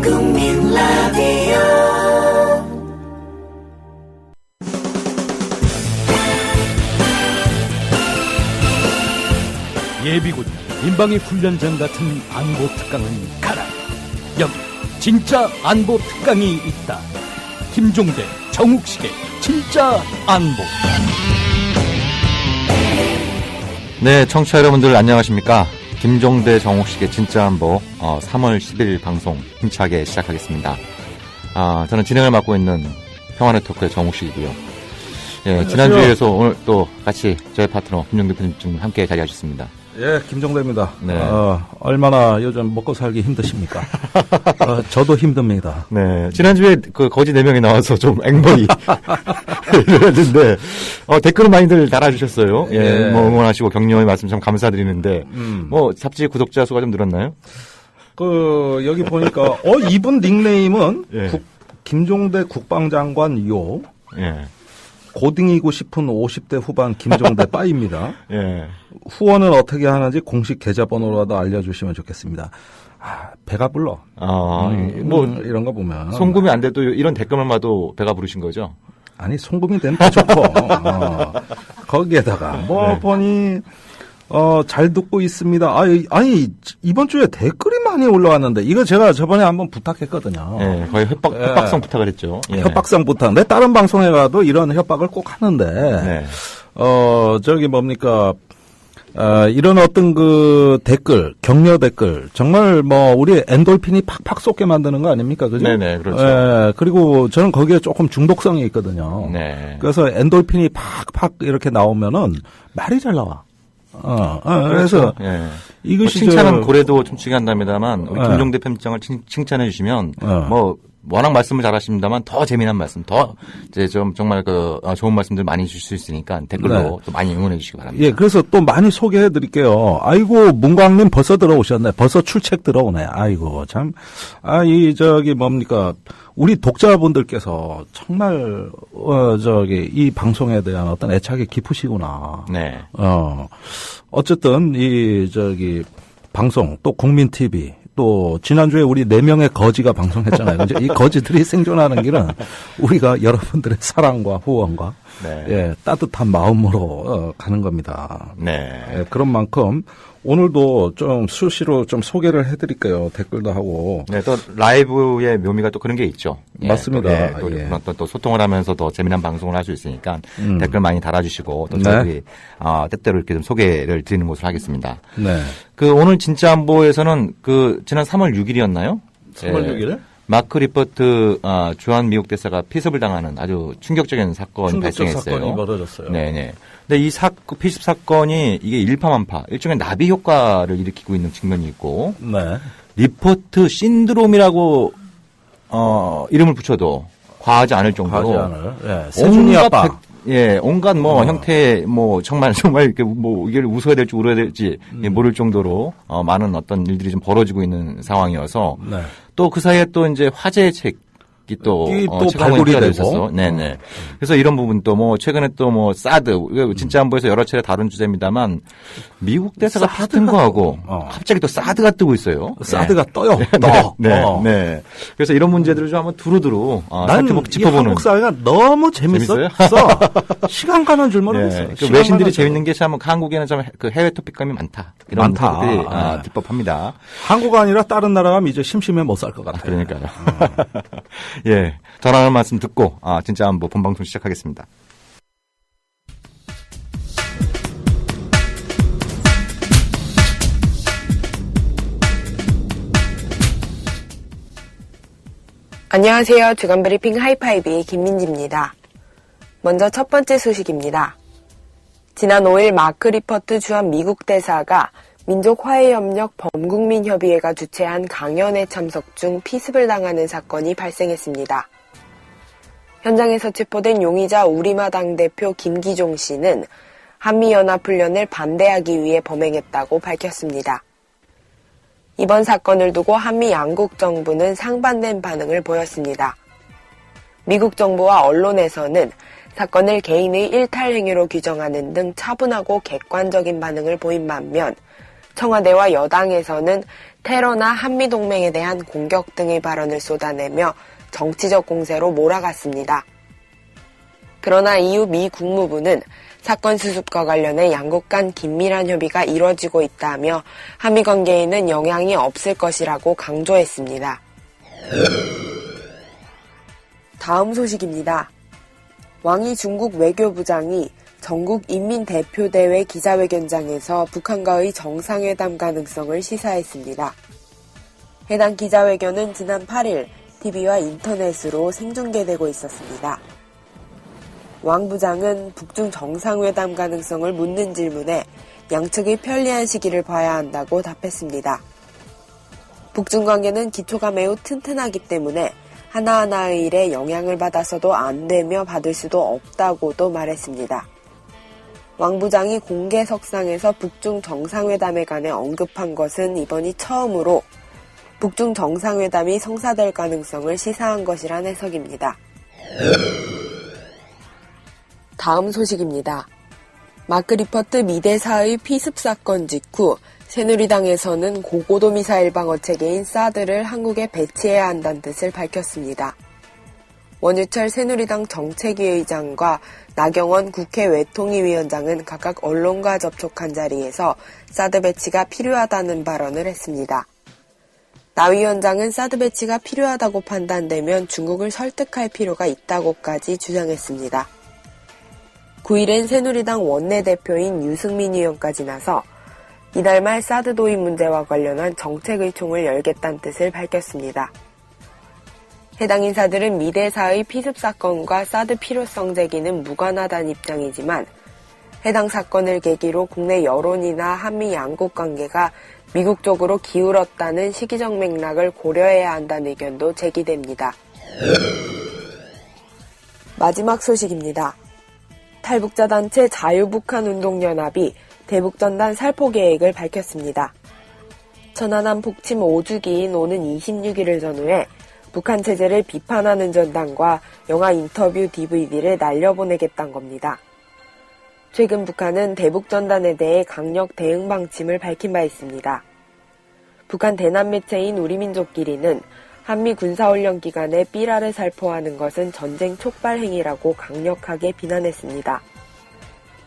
국민 라디오 예비군 민방위 훈련장 같은 안보 특강은 가라. 여기 진짜 안보 특강이 있다. 김종대, 정욱식의 진짜 안보. 네, 청취자 여러분들 안녕하십니까? 김종대, 정욱식의 진짜 안보 3월 10일 방송 힘차게 시작하겠습니다. 저는 진행을 맡고 있는 평화네트워크의 정욱식이고요. 예, 지난주에서 오늘 또 같이 저희 파트너 김종대 편집장님 함께 자리하셨습니다. 예, 김종대입니다. 네. 얼마나 요즘 먹고 살기 힘드십니까? 저도 힘듭니다. 네. 지난주에 그 거지 4명이 나와서 좀 앵벌이 이랬는데, 댓글을 많이들 달아주셨어요. 예. 뭐 응원하시고 격려의 말씀 참 감사드리는데, 뭐 잡지 구독자 수가 좀 늘었나요? 여기 보니까, 이분 닉네임은 예. 김종대 국방장관 요. 예. 고딩이고 싶은 50대 후반 김종대 빠입니다. 예. 후원은 어떻게 하는지 공식 계좌번호라도 알려주시면 좋겠습니다. 배가 불러. 뭐, 이런 거 보면. 송금이 안 돼도 이런 댓글만 봐도 배가 부르신 거죠? 아니, 송금이 되면 더 좋고. 거기에다가, 네. 보니, 잘 듣고 있습니다. 아니, 이번 주에 댓글이 많이 올라왔는데, 이거 제가 저번에 한번 부탁했거든요. 예, 거의 협박성 부탁을 했죠. 예. 협박성 부탁. 내 다른 방송에 가도 이런 협박을 꼭 하는데, 네. 이런 어떤 그 댓글, 격려 댓글, 정말 우리 엔돌핀이 팍팍 쏟게 만드는 거 아닙니까? 그죠? 네네, 그렇죠. 예, 그리고 저는 거기에 조금 중독성이 있거든요. 네. 그래서 엔돌핀이 팍팍 이렇게 나오면은 말이 잘 나와. 그래서 예. 이것이 칭찬은 고래도 춤추게 한답니다만 우리 네. 김종대 편집장을 칭찬해 주시면 워낙 말씀을 잘하십니다만 더 재미난 말씀, 더 이제 좀 정말 좋은 말씀들 많이 주실 수 있으니까 댓글로 네. 또 많이 응원해 주시기 바랍니다. 예, 그래서 또 많이 소개해 드릴게요. 아이고, 문광님 벌써 들어오셨네. 벌써 출첵 들어오네. 아이고, 참. 우리 독자분들께서 정말, 이 방송에 대한 어떤 애착이 깊으시구나. 네. 어쨌든, 방송, 또 국민TV, 또 지난주에 우리 4명의 거지가 방송했잖아요. 이 거지들이 생존하는 길은 우리가 여러분들의 사랑과 후원과 네. 예, 따뜻한 마음으로 가는 겁니다. 네. 예, 그런 만큼 오늘도 좀 수시로 좀 소개를 해드릴게요. 댓글도 하고. 네, 또 라이브의 묘미가 또 그런 게 있죠. 예, 맞습니다. 또, 예. 또 소통을 하면서 더 재미난 방송을 할 수 있으니까 댓글 많이 달아주시고 또 네. 저희들이 때때로 이렇게 좀 소개를 드리는 것으로 하겠습니다. 네. 오늘 진짜 안보에서는 지난 3월 6일이었나요? 3월 6일? 마크 리퍼트 주한 미국 대사가 피습을 당하는 아주 충격적인 사건이 발생했어요. 사건이 벌어졌어요. 네네. 근데 이 피습 사건이 이게 일파만파, 일종의 나비 효과를 일으키고 있는 측면이 있고, 네. 리퍼트 신드롬이라고 이름을 붙여도 과하지 않을 정도로 예, 세준이 아빠. 온갖 형태의 정말 이렇게 이게 웃어야 될지 울어야 될지 모를 정도로 많은 어떤 일들이 좀 벌어지고 있는 상황이어서 네. 또 그 사이에 또 이제 화제의 책이 또 발굴이 되고. 있었어. 네네. 그래서 이런 부분도 최근에 또 사드, 진짜 안보에서 여러 차례 다룬 주제입니다만 미국 대사가 피습된 거하고 갑자기 또 사드가 뜨고 있어요. 사드가 네. 떠요. 네. 그래서 이런 문제들을 좀 한번 두루두루 난 짚어보는. 한국 사회가 너무 재밌어요. 시간 가는 줄 모르겠어요. 외신들이 재밌는 게 참 한국에는 좀 해외 토픽감이 많다. 이런 것들이 뒷법합니다. 한국 아니라 다른 나라 가면 이제 심심해 못 살 것 같아요. 그러니까요. 예. 전하는 말씀 듣고 진짜 한번 본방송 시작하겠습니다. 안녕하세요. 주간브리핑 하이파이브의 김민지입니다. 먼저 첫 번째 소식입니다. 지난 5일 마크 리퍼트 주한 미국 대사가 민족화해협력 범국민협의회가 주최한 강연에 참석 중 피습을 당하는 사건이 발생했습니다. 현장에서 체포된 용의자 우리마 당대표 김기종 씨는 한미연합훈련을 반대하기 위해 범행했다고 밝혔습니다. 이번 사건을 두고 한미 양국 정부는 상반된 반응을 보였습니다. 미국 정부와 언론에서는 사건을 개인의 일탈 행위로 규정하는 등 차분하고 객관적인 반응을 보인 반면 청와대와 여당에서는 테러나 한미동맹에 대한 공격 등의 발언을 쏟아내며 정치적 공세로 몰아갔습니다. 그러나 이후 미 국무부는 사건 수습과 관련해 양국 간 긴밀한 협의가 이뤄지고 있다며 한미 관계에는 영향이 없을 것이라고 강조했습니다. 다음 소식입니다. 왕이 중국 외교부장이 전국인민대표대회 기자회견장에서 북한과의 정상회담 가능성을 시사했습니다. 해당 기자회견은 지난 8일 TV와 인터넷으로 생중계되고 있었습니다. 왕 부장은 북중 정상회담 가능성을 묻는 질문에 양측의 편리한 시기를 봐야 한다고 답했습니다. 북중 관계는 기초가 매우 튼튼하기 때문에 하나하나의 일에 영향을 받아서도 안 되며 받을 수도 없다고도 말했습니다. 왕 부장이 공개석상에서 북중 정상회담에 관해 언급한 것은 이번이 처음으로 북중 정상회담이 성사될 가능성을 시사한 것이란 해석입니다. 다음 소식입니다. 마크 리퍼트 미대사의 피습 사건 직후 새누리당에서는 고고도 미사일 방어 체계인 사드를 한국에 배치해야 한다는 뜻을 밝혔습니다. 원유철 새누리당 정책위 의장과 나경원 국회 외통위 위원장은 각각 언론과 접촉한 자리에서 사드 배치가 필요하다는 발언을 했습니다. 나 위원장은 사드 배치가 필요하다고 판단되면 중국을 설득할 필요가 있다고까지 주장했습니다. 9일엔 새누리당 원내대표인 유승민 의원까지 나서 이달 말 사드 도입 문제와 관련한 정책의총을 열겠다는 뜻을 밝혔습니다. 해당 인사들은 미대사의 피습 사건과 사드 필요성 제기는 무관하다는 입장이지만 해당 사건을 계기로 국내 여론이나 한미 양국 관계가 미국 쪽으로 기울었다는 시기적 맥락을 고려해야 한다는 의견도 제기됩니다. 마지막 소식입니다. 탈북자 단체 자유북한운동연합이 대북전단 살포 계획을 밝혔습니다. 천안함 폭침 5주기인 오는 26일을 전후해 북한 체제를 비판하는 전단과 영화 인터뷰 DVD를 날려보내겠다는 겁니다. 최근 북한은 대북전단에 대해 강력 대응 방침을 밝힌 바 있습니다. 북한 대남 매체인 우리민족끼리는 한미 군사훈련 기간에 삐라를 살포하는 것은 전쟁 촉발 행위라고 강력하게 비난했습니다.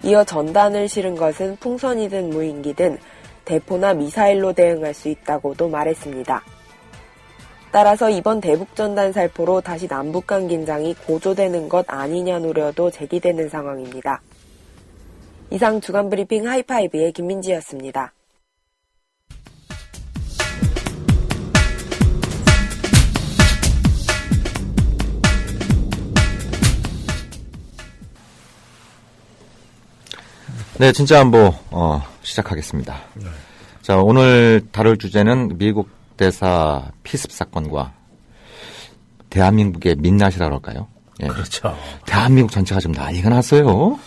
이어 전단을 실은 것은 풍선이든 무인기든 대포나 미사일로 대응할 수 있다고도 말했습니다. 따라서 이번 대북전단 살포로 다시 남북 간 긴장이 고조되는 것 아니냐는 우려도 제기되는 상황입니다. 이상 주간브리핑 하이파이브의 김민지였습니다. 네, 진짜 안보 시작하겠습니다. 네. 자, 오늘 다룰 주제는 미국 대사 피습 사건과 대한민국의 민낯이라고 할까요? 예. 그렇죠. 대한민국 전체가 좀 난리가 났어요.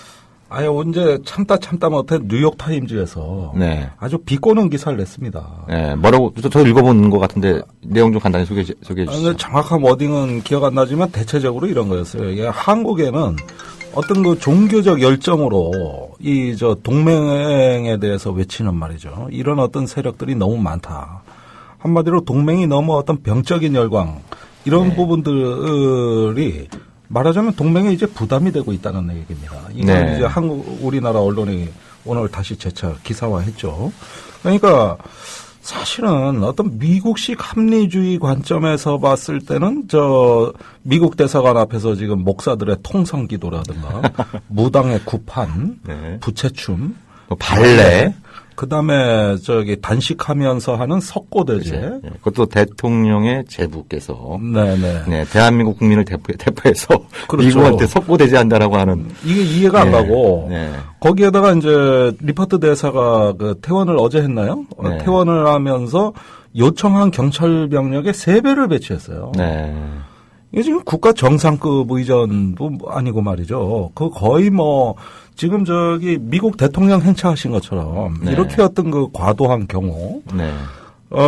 아니, 언제 참다 못해 뉴욕타임즈에서 네. 아주 비꼬는 기사를 냈습니다. 네, 뭐라고, 저도 읽어본 것 같은데 내용 좀 간단히 소개해 주시죠. 정확한 워딩은 기억 안 나지만 대체적으로 이런 거였어요. 이게 한국에는 어떤 그 종교적 열정으로 동맹에 대해서 외치는 말이죠. 이런 어떤 세력들이 너무 많다. 한마디로 동맹이 너무 어떤 병적인 열광, 이런 네. 부분들이 말하자면 동맹에 이제 부담이 되고 있다는 얘기입니다. 이걸 네. 이제 우리나라 언론이 오늘 다시 재차 기사화했죠. 그러니까 사실은 어떤 미국식 합리주의 관점에서 봤을 때는 미국 대사관 앞에서 지금 목사들의 통성 기도라든가 무당의 구판, 네. 부채춤, 발레, 그다음에 단식하면서 하는 석고대제. 네. 그것도 대통령의 제부께서 네네. 네, 대한민국 국민을 대표해서 그렇죠. 미국한테 석고대제한다라고 하는 이게 이해가 안 네. 가고 네. 거기에다가 이제 리퍼트 대사가 그 퇴원을 어제 했나요? 네. 퇴원을 하면서 요청한 경찰 병력의 3배를 배치했어요. 네. 이게 지금 국가 정상급 의전도 아니고 말이죠. 그 거의 지금 미국 대통령 행차하신 것처럼 네. 이렇게 어떤 그 과도한 경우. 네.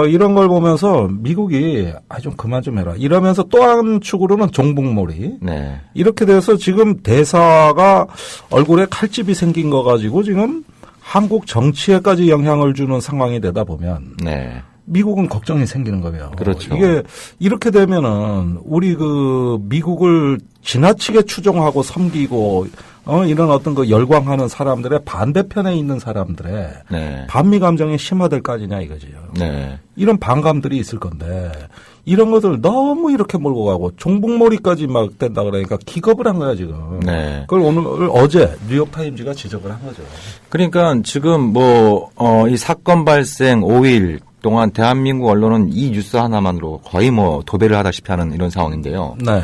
이런 걸 보면서 미국이 좀 그만 좀 해라. 이러면서 또 한 축으로는 종북몰이. 네. 이렇게 돼서 지금 대사가 얼굴에 칼집이 생긴 거 가지고 지금 한국 정치에까지 영향을 주는 상황이 되다 보면 네. 미국은 걱정이 생기는 거예요. 그렇죠. 이게 이렇게 되면은 우리 그 미국을 지나치게 추종하고 섬기고 이런 어떤 그 열광하는 사람들의 반대편에 있는 사람들의 네. 반미 감정이 심화될 거 아니냐 이거지요. 네. 이런 반감들이 있을 건데 이런 것들 너무 이렇게 몰고 가고 종북몰이까지 막 된다 그러니까 기겁을 한 거야 지금. 네. 그걸 어제 뉴욕타임즈가 지적을 한 거죠. 그러니까 지금 이 사건 발생 5일 동안 대한민국 언론은 이 뉴스 하나만으로 거의 도배를 하다시피 하는 이런 상황인데요. 네.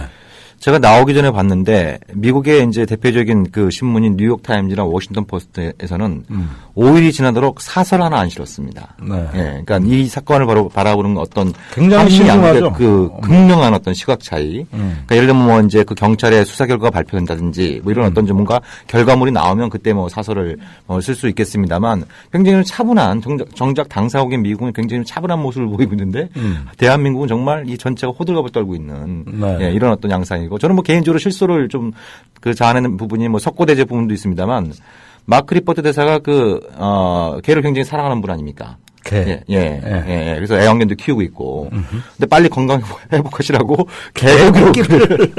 제가 나오기 전에 봤는데 미국의 이제 대표적인 그 신문인 뉴욕타임즈나 워싱턴 포스트에서는 5일이 지나도록 사설 하나 안 실었습니다. 네. 예, 그러니까 이 사건을 바로 바라보는 어떤 굉장히 신중하죠. 그 극명한 어떤 시각 차이. 그러니까 예를 들면 이제 그 경찰의 수사 결과가 발표된다든지 이런 어떤 좀 뭔가 결과물이 나오면 그때 사설을 쓸 수 있겠습니다만 굉장히 차분한 정작 당사국인 미국은 굉장히 차분한 모습을 보이고 있는데 대한민국은 정말 이 전체가 호들갑을 떨고 있는 네. 예, 이런 어떤 양상이고 저는 개인적으로 실소를 좀 그 자아내는 부분이 석고대제 부분도 있습니다만 마크 리포트 대사가 개를 굉장히 사랑하는 분 아닙니까? 개. 예. 그래서 애완견도 키우고 있고. 근데 빨리 건강 회복하시라고 개고기를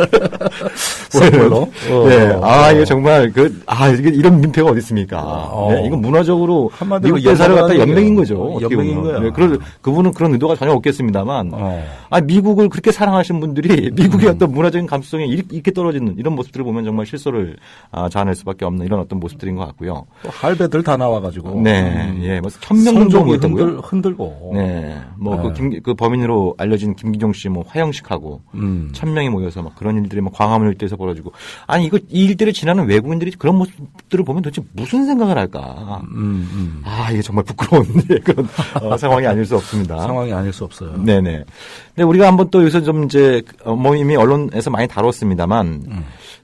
선물로. 예. 이거 정말 이게 이런 민폐가 어디 있습니까? 예, 이건 문화적으로 한마디로 미국 대사를 갖다 연맹인 거죠. 연맹인 거야. 네, 그분은 그런 의도가 전혀 없겠습니다만. 미국을 그렇게 사랑하시는 분들이 미국의 어떤 문화적인 감수성이 이렇게 떨어지는 이런 모습들을 보면 정말 실소를 자아낼 수밖에 없는 이런 어떤 모습들인 것 같고요. 또 할배들 다 나와가지고. 네. 예. 천명동도 흔들고. 네. 그 범인으로 알려진 김기종 씨 화형식하고 1000명이 모여서 그런 일들이 광화문 일대에서 벌어지고 이 일들을 지나는 외국인들이 그런 모습들을 보면 도대체 무슨 생각을 할까? 이게 정말 부끄러운 그런 상황이 아닐 수 없습니다. 상황이 아닐 수 없어요. 네네. 근데 우리가 한번 또 여기서 좀 이제 이미 언론에서 많이 다뤘습니다만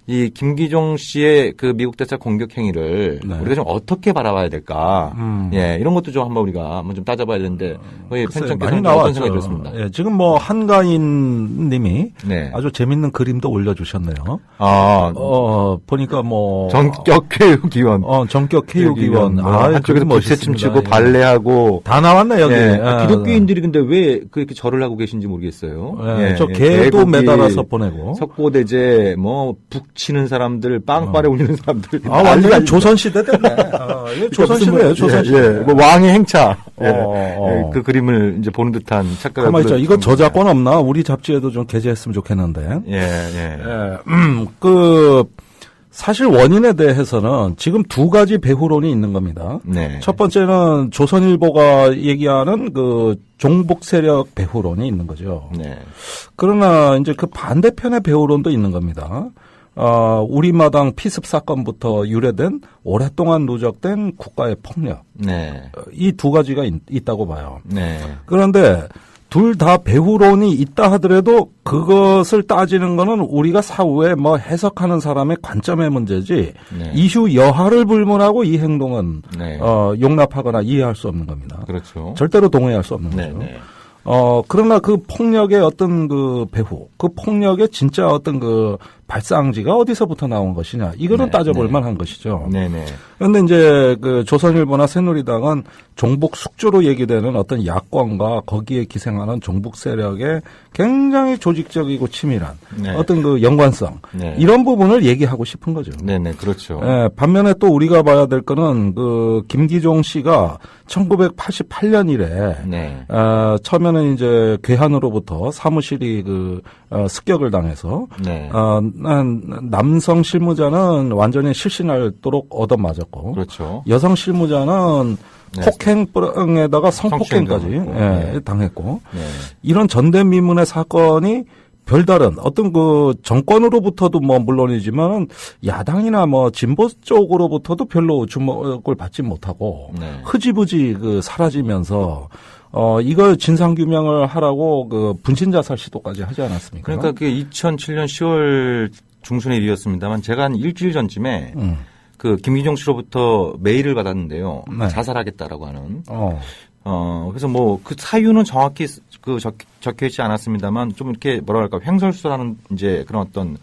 이 김기종 씨의 그 미국 대사 공격 행위를 우리가 좀 어떻게 바라봐야 될까? 예, 이런 것도 좀 한번 우리가 한번 좀 따져봐야 되는데 많이 나왔죠. 어떤 생각이 들었습니다. 예, 지금 한가인님이 아주 재밌는 그림도 올려주셨네요. 보니까 전격교육위원, 전격교육위원, 한쪽에서 부채춤 추고 발레하고 다 나왔네 여기. 기독교인들이 근데 왜 그렇게 절을 하고 계신지 모르겠어요. 저 개도 매달아서 보내고 석고대제 북치는 사람들, 빵빠레 올리는 사람들. 완전 조선시대 됐네. 조선시대예요, 조선시대. 왕의 행차. 그 그림을 이제 보는 듯한 착각을. 가만히 있죠. 이거 저작권 없나? 우리 잡지에도 좀 게재했으면 좋겠는데. 사실 원인에 대해서는 지금 두 가지 배후론이 있는 겁니다. 네. 첫 번째는 조선일보가 얘기하는 그 종북 세력 배후론이 있는 거죠. 네. 그러나 이제 그 반대편의 배후론도 있는 겁니다. 우리마당 피습 사건부터 유래된 오랫동안 누적된 국가의 폭력. 네. 이 두 가지가 있다고 봐요. 네. 그런데 둘 다 배후론이 있다 하더라도 그것을 따지는 거는 우리가 사후에 해석하는 사람의 관점의 문제지 이슈 여하를 불문하고 이 행동은 용납하거나 이해할 수 없는 겁니다. 그렇죠. 절대로 동의할 수 없는 거죠. 그러나 그 폭력의 어떤 그 배후, 그 폭력의 진짜 어떤 그 발상지가 어디서부터 나온 것이냐, 이거는 따져볼 만한 것이죠. 그런데 이제 그 조선일보나 새누리당은 종북 숙주로 얘기되는 어떤 야권과 거기에 기생하는 종북 세력의 굉장히 조직적이고 치밀한 어떤 그 연관성, 이런 부분을 얘기하고 싶은 거죠. 그렇죠. 반면에 또 우리가 봐야 될 거는 그 김기종 씨가 1988년 이래 처음에는 이제 괴한으로부터 사무실이 습격을 당해서 남성 실무자는 완전히 실신할도록 얻어맞았고 그렇죠. 여성 실무자는 폭행에다가 성폭행까지 당했고 이런 전대미문의 사건이 별다른 어떤 그 정권으로부터도 물론이지만 야당이나 진보 쪽으로부터도 별로 주목을 받지 못하고 흐지부지 사라지면서 이걸 진상규명을 하라고 분신자살 시도까지 하지 않았습니까? 그러니까 그게 2007년 10월 중순의 일이었습니다만 제가 한 일주일 전쯤에 김기종 씨로부터 메일을 받았는데요. 자살하겠다라고 하는. 그래서 뭐 그 사유는 정확히 적혀 있지 않았습니다만 좀 이렇게 뭐라 그럴까 횡설수설하는 이제 그런 어떤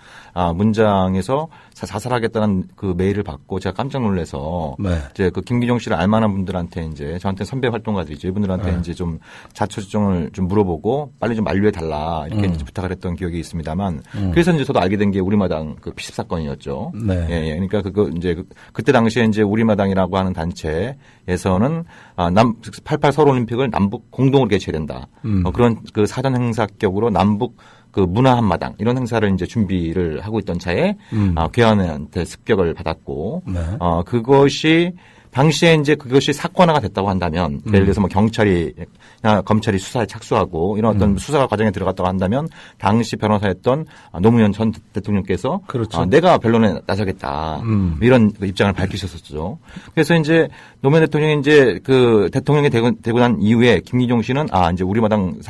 문장에서 자살하겠다는 그 메일을 받고 제가 깜짝 놀라서 네. 이제 그 김기종 씨를 알만한 분들한테 이제 저한테 선배 활동가들이죠. 이분들한테 네. 이제 좀 자초지종을 좀 물어보고 빨리 좀 만류해 달라 이렇게 이제 부탁을 했던 기억이 있습니다만 그래서 이제 저도 알게 된 게 우리마당 그 피습 사건이었죠. 네. 예, 예. 그러니까 그거 이제 그때 당시에 이제 우리마당이라고 하는 단체에서는 88 서울올림픽을 남북 공동으로 개최해야 된다. 그런 그 사전 행사격으로 남북 그 문화 한마당 이런 행사를 이제 준비를 하고 있던 차에 괴한한테 습격을 받았고 네. 그것이 당시에 이제 그것이 사건화가 됐다고 한다면 예를 들어서 뭐 경찰이 검찰이 수사에 착수하고 이런 어떤 수사 과정에 들어갔다고 한다면 당시 변호사였던 노무현 전 대통령께서 그렇죠. 내가 변론에 나서겠다 이런 입장을 밝히셨었죠. 그래서 이제 노무현 대통령이 이제 그 대통령이 되고 난 이후에 김기종 씨는 이제 우리마당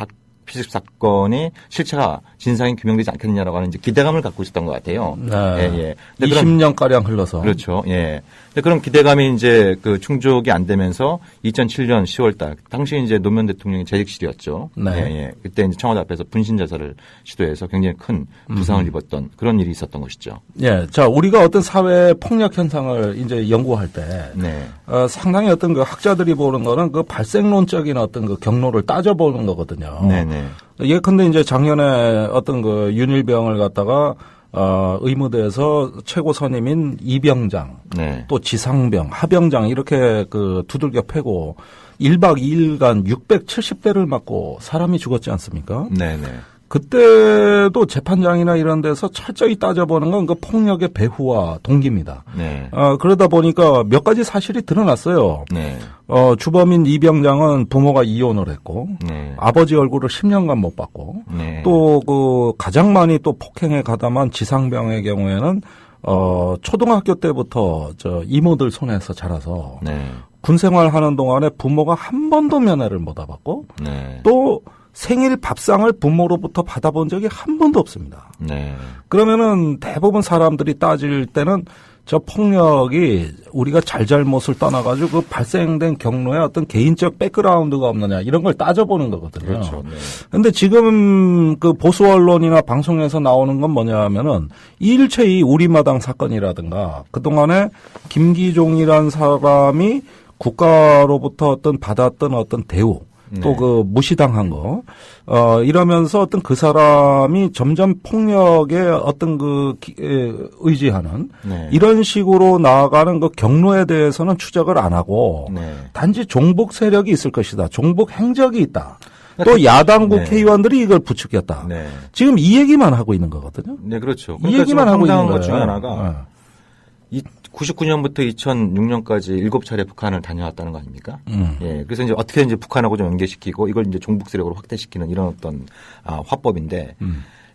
피습 사건이 실체가 진상이 규명되지 않겠느냐라고 하는 이제 기대감을 갖고 있었던 것 같아요. 네. 예, 예. 20년가량 흘러서. 그렇죠. 예. 근데 그런 기대감이 이제 그 충족이 안 되면서 2007년 10월 달, 당시 이제 노무현 대통령이 재직실이었죠. 네. 예, 예. 그때 이제 청와대 앞에서 분신 자살을 시도해서 굉장히 큰 부상을 입었던 그런 일이 있었던 것이죠. 예. 자, 우리가 어떤 사회 폭력 현상을 이제 연구할 때. 네. 상당히 어떤 그 학자들이 보는 거는 그 발생론적인 어떤 그 경로를 따져보는 거거든요. 네네. 예컨대 이제 작년에 어떤 그 윤일병을 갖다가 의무대에서 최고 선임인 이병장, 네. 또 지상병, 하병장 이렇게 그 두들겨 패고 1박 2일간 670대를 맞고 사람이 죽었지 않습니까? 네네. 그때도 재판장이나 이런 데서 철저히 따져보는 건 그 폭력의 배후와 동기입니다. 네. 그러다 보니까 몇 가지 사실이 드러났어요. 네. 주범인 이병장은 부모가 이혼을 했고, 네. 아버지 얼굴을 10년간 못 봤고, 네. 또 그 가장 많이 또 폭행에 가담한 지상병의 경우에는 초등학교 때부터 이모들 손에서 자라서 네. 군 생활하는 동안에 부모가 한 번도 면회를 못 와봤고, 네. 또 생일 밥상을 부모로부터 받아본 적이 한 번도 없습니다. 네. 그러면은 대부분 사람들이 따질 때는 저 폭력이 우리가 잘잘못을 떠나가지고 그 발생된 경로에 어떤 개인적 백그라운드가 없느냐 이런 걸 따져보는 거거든요. 그렇죠. 네. 근데 지금 그 보수 언론이나 방송에서 나오는 건 뭐냐 하면은 일체의 우리마당 사건이라든가 그동안에 김기종이란 사람이 국가로부터 어떤 받았던 어떤 대우 또 그 무시당한 거, 이러면서 어떤 그 사람이 점점 폭력에 어떤 의지하는 네. 이런 식으로 나아가는 그 경로에 대해서는 추적을 안 하고 네. 단지 종북 세력이 있을 것이다. 종북 행적이 있다. 또 야당 국회의원들이 이걸 부추겼다. 네. 지금 이 얘기만 하고 있는 거거든요. 네, 그렇죠. 이 얘기만 하고 있는 것 중에 거예요. 하나가 99년부터 2006년까지 7차례 북한을 다녀왔다는 거 아닙니까? 예. 그래서 이제 어떻게 이제 북한하고 좀 연계시키고 이걸 이제 종북 세력으로 확대시키는 이런 어떤 화법인데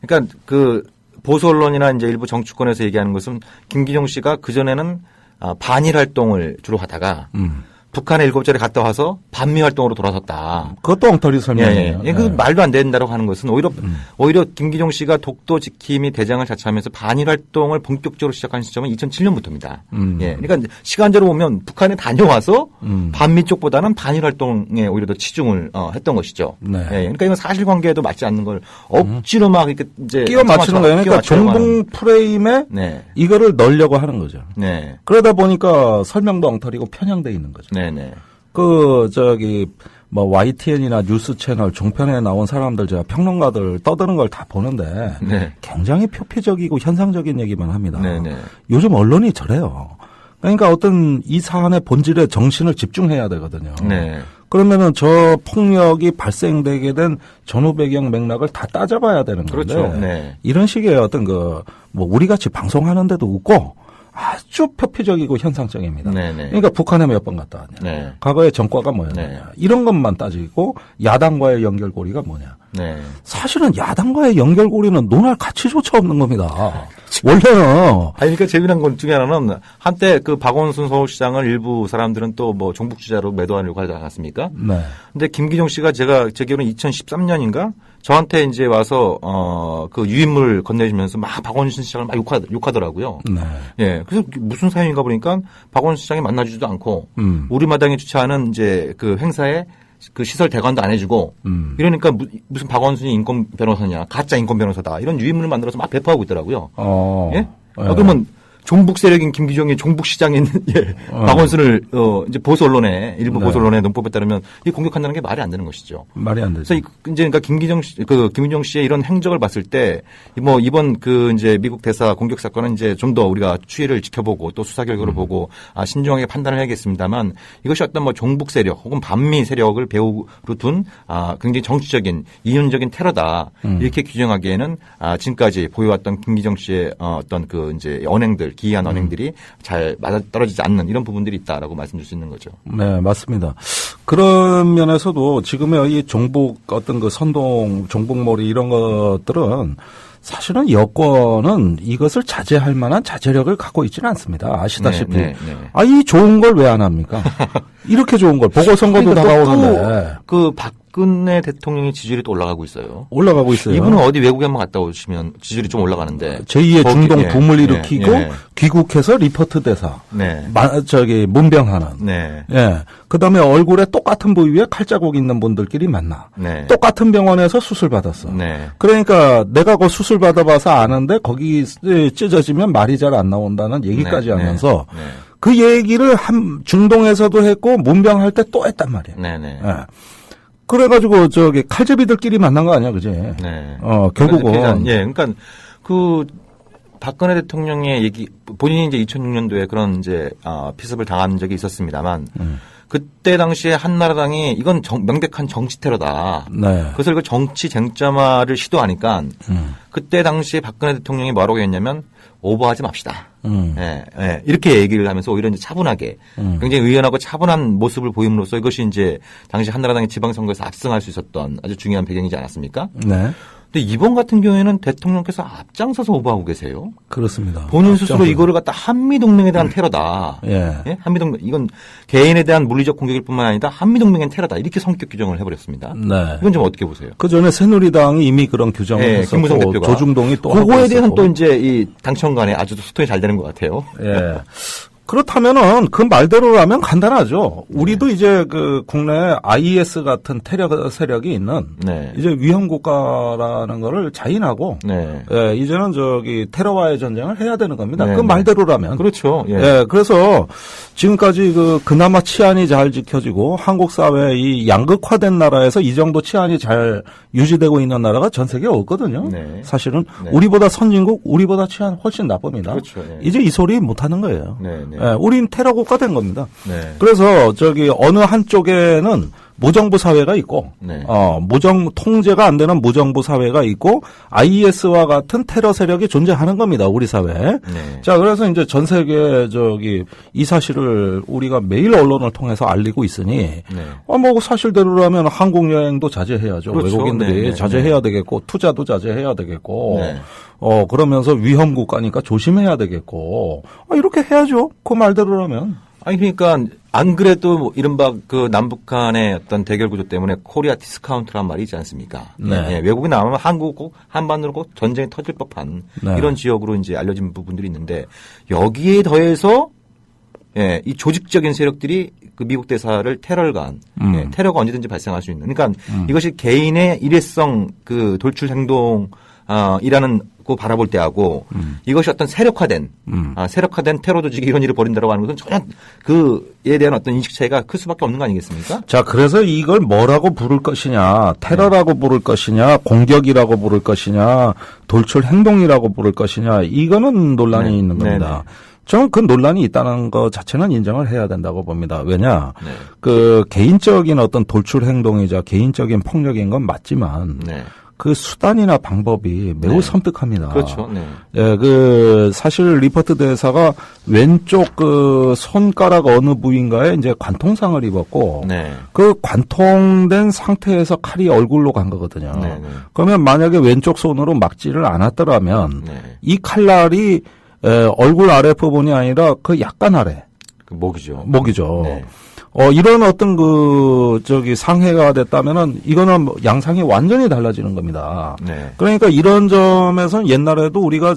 그러니까 그 보수 언론이나 이제 일부 정치권에서 얘기하는 것은 김기종 씨가 그전에는 반일 활동을 주로 하다가 북한에 7차례 갔다 와서 반미 활동으로 돌아섰다. 그것도 엉터리 설명이에요. 예. 그 말도 안 된다고 하는 것은 오히려 김기종 씨가 독도 지킴이 대장을 자처하면서 반일 활동을 본격적으로 시작한 시점은 2007년부터입니다. 예. 그러니까 시간적으로 보면 북한에 다녀와서 반미 쪽보다는 반일 활동에 오히려 더 치중을 했던 것이죠. 네. 예. 그러니까 이건 사실관계에도 맞지 않는 걸 억지로 막 이렇게 이제 끼워 맞추는 거예요. 그러니까 종북 프레임에 네. 이거를 넣으려고 하는 거죠. 네. 그러다 보니까 설명도 엉터리고 편향돼 있는 거죠. 네네. YTN이나 뉴스 채널 종편에 나온 사람들, 제가 평론가들 떠드는 걸 다 보는데 네. 굉장히 표피적이고 현상적인 얘기만 합니다. 네네. 요즘 언론이 저래요. 그러니까 어떤 이 사안의 본질에 정신을 집중해야 되거든요. 네. 그러면은 저 폭력이 발생되게 된 전후 배경 맥락을 다 따져봐야 되는 건데 그렇죠. 네. 이런 식의 어떤 우리 같이 방송하는데도 웃고 아주 표피적이고 현상적입니다. 네네. 그러니까 북한에 몇 번 갔다 왔냐. 네. 과거의 정과가 뭐였냐. 네. 이런 것만 따지고 야당과의 연결고리가 뭐냐. 네. 사실은 야당과의 연결고리는 논할 가치조차 없는 겁니다. 원래는. 그러니까 재미난 것 중에 하나는 한때 그 박원순 서울시장을 일부 사람들은 또 뭐 종북주자로 매도하려고 하지 않았습니까? 네. 근데 김기종 씨가 제 기억으로는 2013년인가 저한테 이제 와서 그 유인물 건네주면서 막 박원순 시장을 막 욕하더라고요. 네. 예. 그래서 무슨 사연인가 보니까 박원순 시장이 만나주지도 않고 우리 마당에 주최하는 이제 그 행사에 그 시설 대관도 안 해주고 이러니까 무슨 박원순이 인권 변호사냐 가짜 인권 변호사다 이런 유인물을 만들어서 막 배포하고 있더라고요. 예? 그러면 종북 세력인 김기정이 종북시장에 있는 박원순을 이제 보수 언론에 일부 보수 언론의 논법에 따르면 이 공격한다는 게 말이 안 되는 것이죠. 말이 안 되죠. 그래서 이제 그러니까 김기정 씨의 이런 행적을 봤을 때 뭐 이번 그 이제 미국 대사 공격 사건은 이제 좀 더 우리가 추이를 지켜보고 또 수사 결과를 보고 신중하게 판단을 해야겠습니다만 이것이 어떤 뭐 종북 세력 혹은 반미 세력을 배후로 둔 굉장히 정치적인 이윤적인 테러다 이렇게 규정하기에는 지금까지 보여왔던 김기정 씨의 어떤 그 이제 언행들 기이한 언행들이 잘 맞아떨어지지 않는 이런 부분들이 있다라고 말씀드릴 수 있는 거죠. 네, 맞습니다. 그런 면에서도 지금의 이 종북 어떤 그 선동, 종북몰이 이런 것들은 사실은 여권은 이것을 자제할 만한 자제력을 갖고 있지는 않습니다. 아시다시피. 이 좋은 걸 왜 안 합니까? 이렇게 좋은 걸 보궐선거도 다가오는데. 그 박근혜 대통령의 지지율이 또 올라가고 있어요. 올라가고 있어요. 이분은 어디 외국에 한번 갔다 오시면 지지율이 좀 올라가는데. 제2의 중동 붐을 일으키고 귀국해서 리포트 대사. 문병하는. 그다음에 얼굴에 똑같은 부위에 칼자국 있는 분들끼리 만나. 똑같은 병원에서 수술 받았어. 그러니까 내가 그 수술 받아봐서 아는데 거기 찢어지면 말이 잘 안 나온다는 얘기까지 하면서 그 얘기를 중동에서도 했고 문병할 때 또 했단 말이에요. 그래가지고 칼제비들끼리 만난 거 아니야, 그지? 결국은. 그러니까 그 박근혜 대통령의 얘기 본인이 이제 2006년도에 그런 이제 피습을 당한 적이 있었습니다만 그때 당시에 한나라당이 이건 명백한 정치 테러다. 그래서 그 정치 쟁점화를 시도하니까 그때 당시에 박근혜 대통령이 뭐라고 했냐면 오버하지 맙시다. 이렇게 얘기를 하면서 오히려 이제 차분하게 굉장히 의연하고 차분한 모습을 보임으로써 이것이 이제 당시 한나라당이 지방선거에서 압승할 수 있었던 아주 중요한 배경이지 않았습니까? 근데 이번 같은 경우에는 대통령께서 앞장서서 오버하고 계세요. 그렇습니다. 본인 스스로 이거를 갖다 한미동맹에 대한 테러다. 한미동맹 이건 개인에 대한 물리적 공격일 뿐만 아니라 한미동맹의 테러다. 이렇게 성격 규정을 해버렸습니다. 이건 좀 어떻게 보세요? 그 전에 새누리당이 이미 그런 규정을 했었고 김무성 대표가 조중동이 또 그거에 대해서는 또 이제 이 당청 간에 아주 소통이 잘 되는 것 같아요. 그렇다면은 그 말대로라면 간단하죠. 우리도 이제 그 국내 IS 같은 테러 세력이 있는 이제 위험 국가라는 거를 자인하고 이제는 테러와의 전쟁을 해야 되는 겁니다. 그 말대로라면. 그렇죠. 그래서 지금까지 그나마 치안이 잘 지켜지고 한국 사회 이 양극화된 나라에서 이 정도 치안이 잘 유지되고 있는 나라가 전 세계에 없거든요. 사실은 우리보다 선진국, 우리보다 치안 훨씬 나쁩니다. 그렇죠. 이제 이 소리 못 하는 거예요. 우린 테러 국가 된 겁니다. 그래서 어느 한쪽에는 무정부 사회가 있고, 통제가 안 되는 무정부 사회가 있고, IS와 같은 테러 세력이 존재하는 겁니다, 우리 사회에. 자, 그래서 이제 전 세계 이 사실을 우리가 매일 언론을 통해서 알리고 있으니, 뭐 사실대로라면 한국 여행도 자제해야죠. 그렇죠. 외국인들이 자제해야 되겠고, 투자도 자제해야 되겠고, 그러면서 위험 국가니까 조심해야 되겠고, 이렇게 해야죠. 그 말대로라면. 아니 그러니까 안 그래도 뭐 이른바 그 남북한의 어떤 대결 구조 때문에 코리아 디스카운트란 말이 있지 않습니까? 외국이 나오면 한국 꼭 한반도로 꼭 전쟁이 터질 법한 이런 지역으로 이제 알려진 부분들이 있는데 여기에 더해서 이 조직적인 세력들이 그 미국 대사를 테러가 언제든지 발생할 수 있는. 그러니까 이것이 개인의 일회성 그 돌출 행동 이라는 거 바라볼 때하고 이것이 어떤 세력화된 테러 조직이 이런 일을 벌인다고 하는 것은 전혀 그에 대한 어떤 인식 차이가 클 수밖에 없는 거 아니겠습니까? 자, 그래서 이걸 뭐라고 부를 것이냐, 테러라고 부를 것이냐, 공격이라고 부를 것이냐, 돌출 행동이라고 부를 것이냐, 이거는 논란이 있는 겁니다. 저는 그 논란이 있다는 것 자체는 인정을 해야 된다고 봅니다. 왜냐, 그 개인적인 어떤 돌출 행동이자 개인적인 폭력인 건 맞지만, 그 수단이나 방법이 매우 섬뜩합니다. 그렇죠. 사실 리포트 대사가 왼쪽 그 손가락 어느 부위인가에 이제 관통상을 입었고, 그 관통된 상태에서 칼이 얼굴로 간 거거든요. 그러면 만약에 왼쪽 손으로 막지를 않았더라면, 이 칼날이 얼굴 아래 부분이 아니라 그 약간 아래. 그 목이죠. 이런 어떤 상해가 됐다면은 이거는 뭐 양상이 완전히 달라지는 겁니다. 네. 그러니까 이런 점에서는 옛날에도 우리가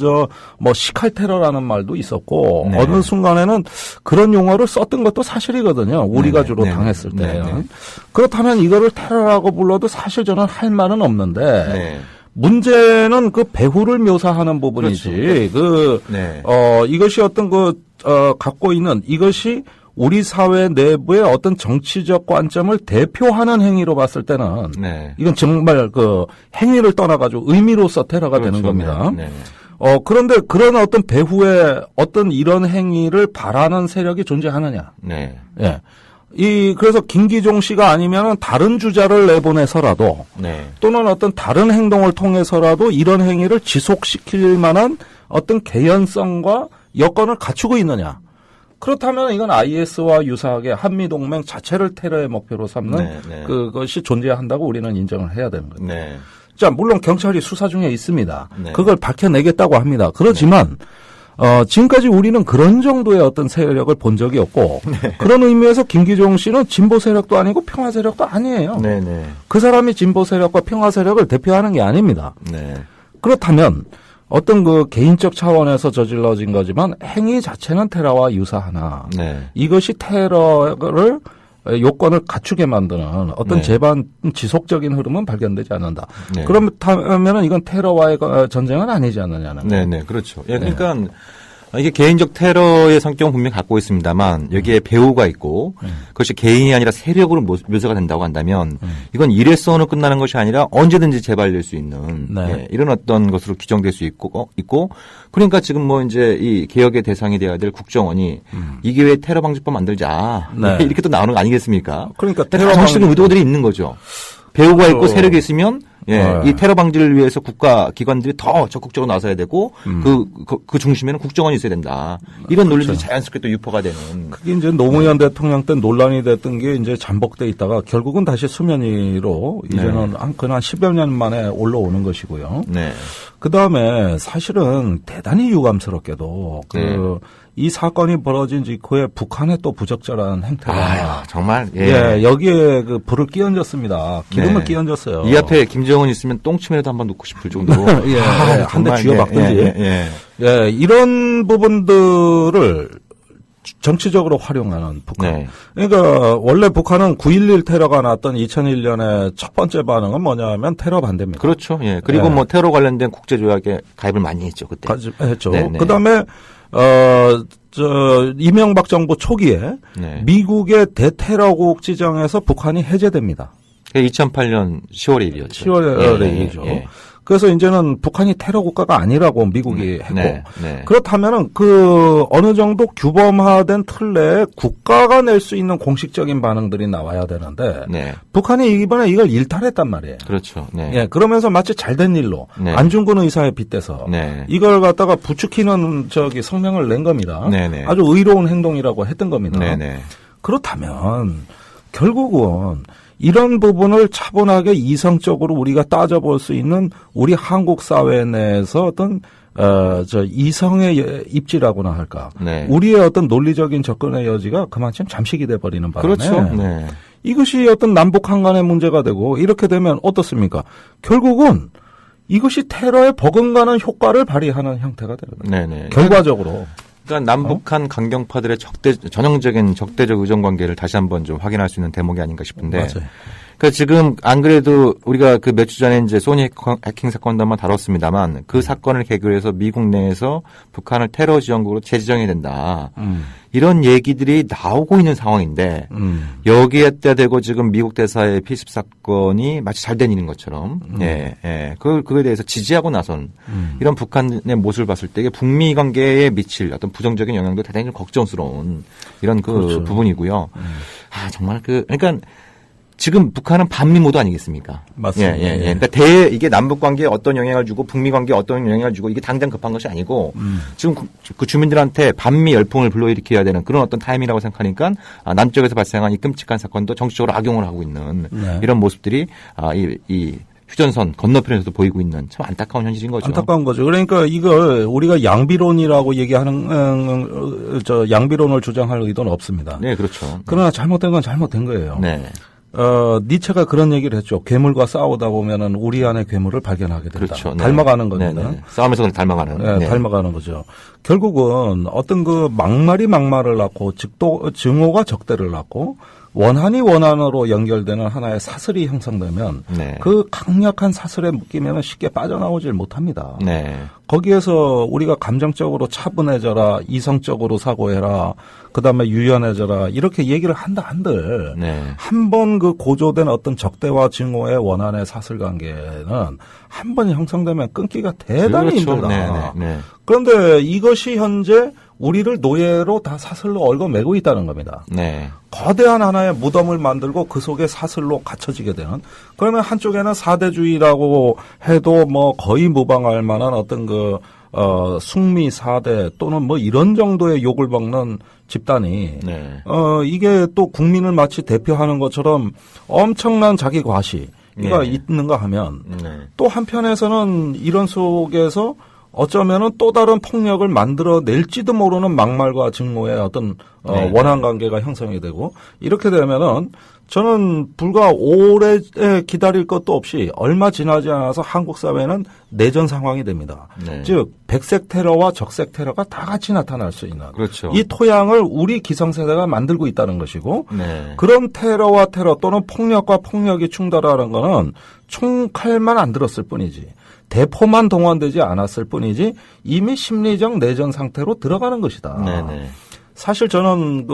시칼 테러라는 말도 있었고, 네. 어느 순간에는 그런 용어를 썼던 것도 사실이거든요. 우리가 네. 주로 네. 당했을 네. 때는. 네. 그렇다면 이거를 테러라고 불러도 사실 저는 할 말은 없는데, 네. 문제는 그 배후를 묘사하는 부분이지, 그렇죠. 네. 이것이 갖고 있는 이것이 우리 사회 내부의 어떤 정치적 관점을 대표하는 행위로 봤을 때는 네. 이건 정말 행위를 떠나가지고 의미로서 테러가 그렇죠. 되는 겁니다. 네. 그런데 그런 어떤 배후에 어떤 이런 행위를 바라는 세력이 존재하느냐. 네. 예. 그래서 김기종 씨가 아니면은 다른 주자를 내보내서라도 네. 또는 어떤 다른 행동을 통해서라도 이런 행위를 지속시킬 만한 어떤 개연성과 여건을 갖추고 있느냐. 그렇다면 이건 IS와 유사하게 한미동맹 자체를 테러의 목표로 삼는 네, 네. 그것이 존재한다고 우리는 인정을 해야 되는 거죠. 네. 자, 물론 경찰이 수사 중에 있습니다. 네. 그걸 밝혀내겠다고 합니다. 그렇지만 지금까지 우리는 그런 정도의 어떤 세력을 본 적이 없고 그런 의미에서 김기종 씨는 진보 세력도 아니고 평화 세력도 아니에요. 네. 네. 그 사람이 진보 세력과 평화 세력을 대표하는 게 아닙니다. 네. 그렇다면 어떤 개인적 차원에서 저질러진 거지만 행위 자체는 테러와 유사하나 네. 이것이 테러를 요건을 갖추게 만드는 어떤 네. 지속적인 흐름은 발견되지 않는다. 네. 그렇다면 이건 테러와의 전쟁은 아니지 않느냐는. 네, 그렇죠. 예, 그러니까 이게 개인적 테러의 성격은 분명히 갖고 있습니다만 여기에 배후가 있고 그것이 개인이 아니라 세력으로 묘사가 된다고 한다면 이건 일회성으로 끝나는 것이 아니라 언제든지 재발될 수 있는 예, 이런 어떤 것으로 규정될 수 있고 그러니까 지금 이제 이 개혁의 대상이 되어야 될 국정원이 이게 왜 테러 방지법 만들자 이렇게 또 나오는 거 아니겠습니까? 그러니까 정치적인 의도들이 있는 거죠. 배후가 있고 세력이 있으면 이 테러 방지를 위해서 국가 기관들이 더 적극적으로 나서야 되고 그 중심에는 국정원이 있어야 된다. 이런 논리들이 자연스럽게 또 유포가 되는. 그게 이제 노무현 대통령 때 논란이 됐던 게 이제 잠복돼 있다가 결국은 다시 수면 위로 이제는 한 10여 년 만에 올라오는 것이고요. 네. 그다음에 사실은 대단히 유감스럽게도 이 사건이 벌어진 직후에 북한의 또 부적절한 행태가 정말 여기에 불을 끼얹었습니다. 기름을 끼얹었어요. 이 앞에 김정은 있으면 똥침이라도 한번 놓고 싶을 정도로 한 대 쥐어박든지 이런 부분들을 정치적으로 활용하는 북한. 그러니까 원래 북한은 9.11 테러가 났던 2001년에 첫 번째 반응은 뭐냐면 테러 반대입니다. 그렇죠. 예. 그리고 테러 관련된 국제조약에 가입을 많이 했죠 그때. 했죠. 그다음에 이명박 정부 초기에 미국의 대테러국 지정에서 북한이 해제됩니다. 2008년 10월의 일이었죠. 10월의 일이죠. 그래서 이제는 북한이 테러 국가가 아니라고 미국이 했고 그렇다면은 어느 정도 규범화된 틀 내에 국가가 낼 수 있는 공식적인 반응들이 나와야 되는데 북한이 이번에 이걸 일탈했단 말이에요. 그렇죠. 그러면서 마치 잘된 일로 안중근 의사에 빗대서 이걸 갖다가 부추기는 성명을 낸 겁니다. 아주 의로운 행동이라고 했던 겁니다. 그렇다면 결국은 이런 부분을 차분하게 이성적으로 우리가 따져볼 수 있는 우리 한국 사회 내에서 어떤 이성의 입지라고나 할까. 우리의 어떤 논리적인 접근의 여지가 그만큼 잠식이 돼버리는 바람에. 그렇죠. 이것이 어떤 남북한 간의 문제가 되고 이렇게 되면 어떻습니까? 결국은 이것이 테러에 버금가는 효과를 발휘하는 형태가 되는 거예요. 결과적으로. 그러니까 남북한 강경파들의 전형적인 적대적 의존 관계를 다시 한번 좀 확인할 수 있는 대목이 아닌가 싶은데. 맞아요. 그러니까 지금 안 그래도 우리가 몇 주 전에 이제 소니 해킹 사건도 한번 다뤘습니다만 그 사건을 계기로 해서 미국 내에서 북한을 테러 지원국으로 재지정해야 된다. 이런 얘기들이 나오고 있는 상황인데 여기에 대고 지금 미국 대사의 피습 사건이 마치 잘 된 일인 것처럼 그거에 대해서 지지하고 나선 이런 북한의 모습을 봤을 때 이게 북미 관계에 미칠 어떤 부정적인 영향도 대단히 걱정스러운 이런 그렇죠. 부분이고요. 정말 그러니까 지금 북한은 반미 모드 아니겠습니까? 맞습니다. 그러니까 이게 남북 관계에 어떤 영향을 주고 북미 관계에 어떤 영향을 주고 이게 당장 급한 것이 아니고 지금 그 주민들한테 반미 열풍을 불러일으켜야 되는 그런 어떤 타임이라고 생각하니까 남쪽에서 발생한 이 끔찍한 사건도 정치적으로 악용을 하고 있는 이런 모습들이 이 휴전선 건너편에서도 보이고 있는 참 안타까운 현실인 거죠. 안타까운 거죠. 그러니까 이걸 우리가 양비론이라고 얘기하는 양비론을 주장할 의도는 없습니다. 네, 그렇죠. 그러나 잘못된 건 잘못된 거예요. 네. 니체가 그런 얘기를 했죠. 괴물과 싸우다 보면은 우리 안에 괴물을 발견하게 된다. 그렇죠. 네. 닮아가는 겁니다. 네. 싸움에서 닮아가는. 네, 네. 닮아가는 거죠. 결국은 어떤 그 막말이 막말을 낳고 증오가 적대를 낳고 원한이 원한으로 연결되는 하나의 사슬이 형성되면 네. 그 강력한 사슬에 묶이면 쉽게 빠져나오질 못합니다. 네. 거기에서 우리가 감정적으로 차분해져라, 이성적으로 사고해라, 그다음에 유연해져라 이렇게 얘기를 한다 한들 네. 한 번 그 고조된 어떤 적대와 증오의 원한의 사슬 관계는 한 번 형성되면 끊기가 대단히 그렇죠. 힘들다. 네, 네. 그런데 이것이 현재 우리를 노예로 다 사슬로 얽어매고 있다는 겁니다. 네. 거대한 하나의 무덤을 만들고 그 속에 사슬로 갇혀지게 되는. 그러면 한쪽에는 사대주의라고 해도 뭐 거의 무방할 만한 어떤 숙미 사대 또는 뭐 이런 정도의 욕을 먹는 집단이 네. 이게 또 국민을 마치 대표하는 것처럼 엄청난 자기 과시가 네. 있는가 하면 네. 또 한편에서는 이런 속에서 어쩌면은 또 다른 폭력을 만들어낼지도 모르는 막말과 증오의 어떤 네. 원한 관계가 형성이 되고 이렇게 되면은 저는 불과 오래 기다릴 것도 없이 얼마 지나지 않아서 한국 사회는 내전 상황이 됩니다. 네. 즉 백색 테러와 적색 테러가 다 같이 나타날 수 있는 그렇죠. 이 토양을 우리 기성세대가 만들고 있다는 것이고 네. 그런 테러와 테러 또는 폭력과 폭력이 충돌하는 거는 총칼만 안 들었을 뿐이지 대포만 동원되지 않았을 뿐이지 이미 심리적 내전 상태로 들어가는 것이다. 네네. 사실 저는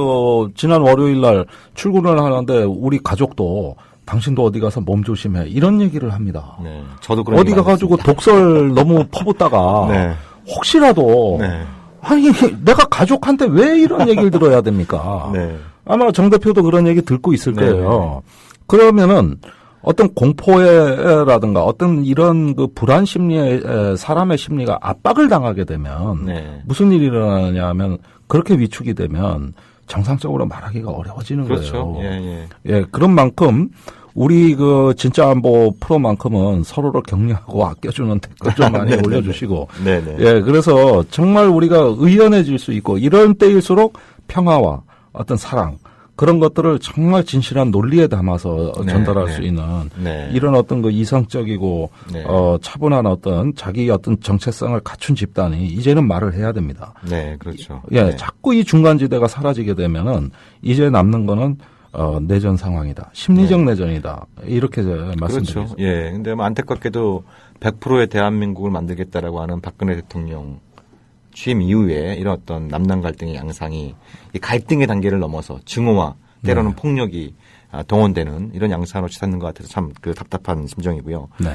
지난 월요일 날 출근을 하는데 우리 가족도 당신도 어디 가서 몸 조심해 이런 얘기를 합니다. 네. 저도 그런 어디 얘기 가가지고 많이 독설 너무 퍼붓다가 네. 혹시라도 네. 아니 내가 가족한테 왜 이런 얘기를 들어야 됩니까? 네. 아마 정 대표도 그런 얘기 듣고 있을 네. 거예요. 그러면은 어떤 공포라든가 어떤 이런 그 불안 심리에 사람의 심리가 압박을 당하게 되면 네. 무슨 일이 일어나냐 하면 그렇게 위축이 되면 정상적으로 말하기가 어려워지는 그렇죠. 거예요. 예. 예, 그런 만큼 우리 그 진짜 안보 프로만큼은 서로를 격려하고 아껴주는 댓글 좀 많이 네네네. 올려주시고. 네네. 예, 그래서 정말 우리가 의연해질 수 있고 이런 때일수록 평화와 어떤 사랑 그런 것들을 정말 진실한 논리에 담아서 네, 전달할 네. 수 있는 네. 이런 어떤 그 이성적이고 네. 차분한 어떤 자기 어떤 정체성을 갖춘 집단이 이제는 말을 해야 됩니다. 네, 그렇죠. 예, 네. 자꾸 이 중간지대가 사라지게 되면은 이제 남는 거는 내전 상황이다. 심리적 내전이다. 이렇게 말씀드리죠. 그렇죠. 예. 근데 뭐 안타깝게도 100%의 대한민국을 만들겠다라고 하는 박근혜 대통령 취임 이후에 이런 어떤 남남 갈등의 양상이 이 갈등의 단계를 넘어서 증오와 때로는 폭력이 동원되는 이런 양상으로 치닫는 것 같아서 참 그 답답한 심정이고요. 네.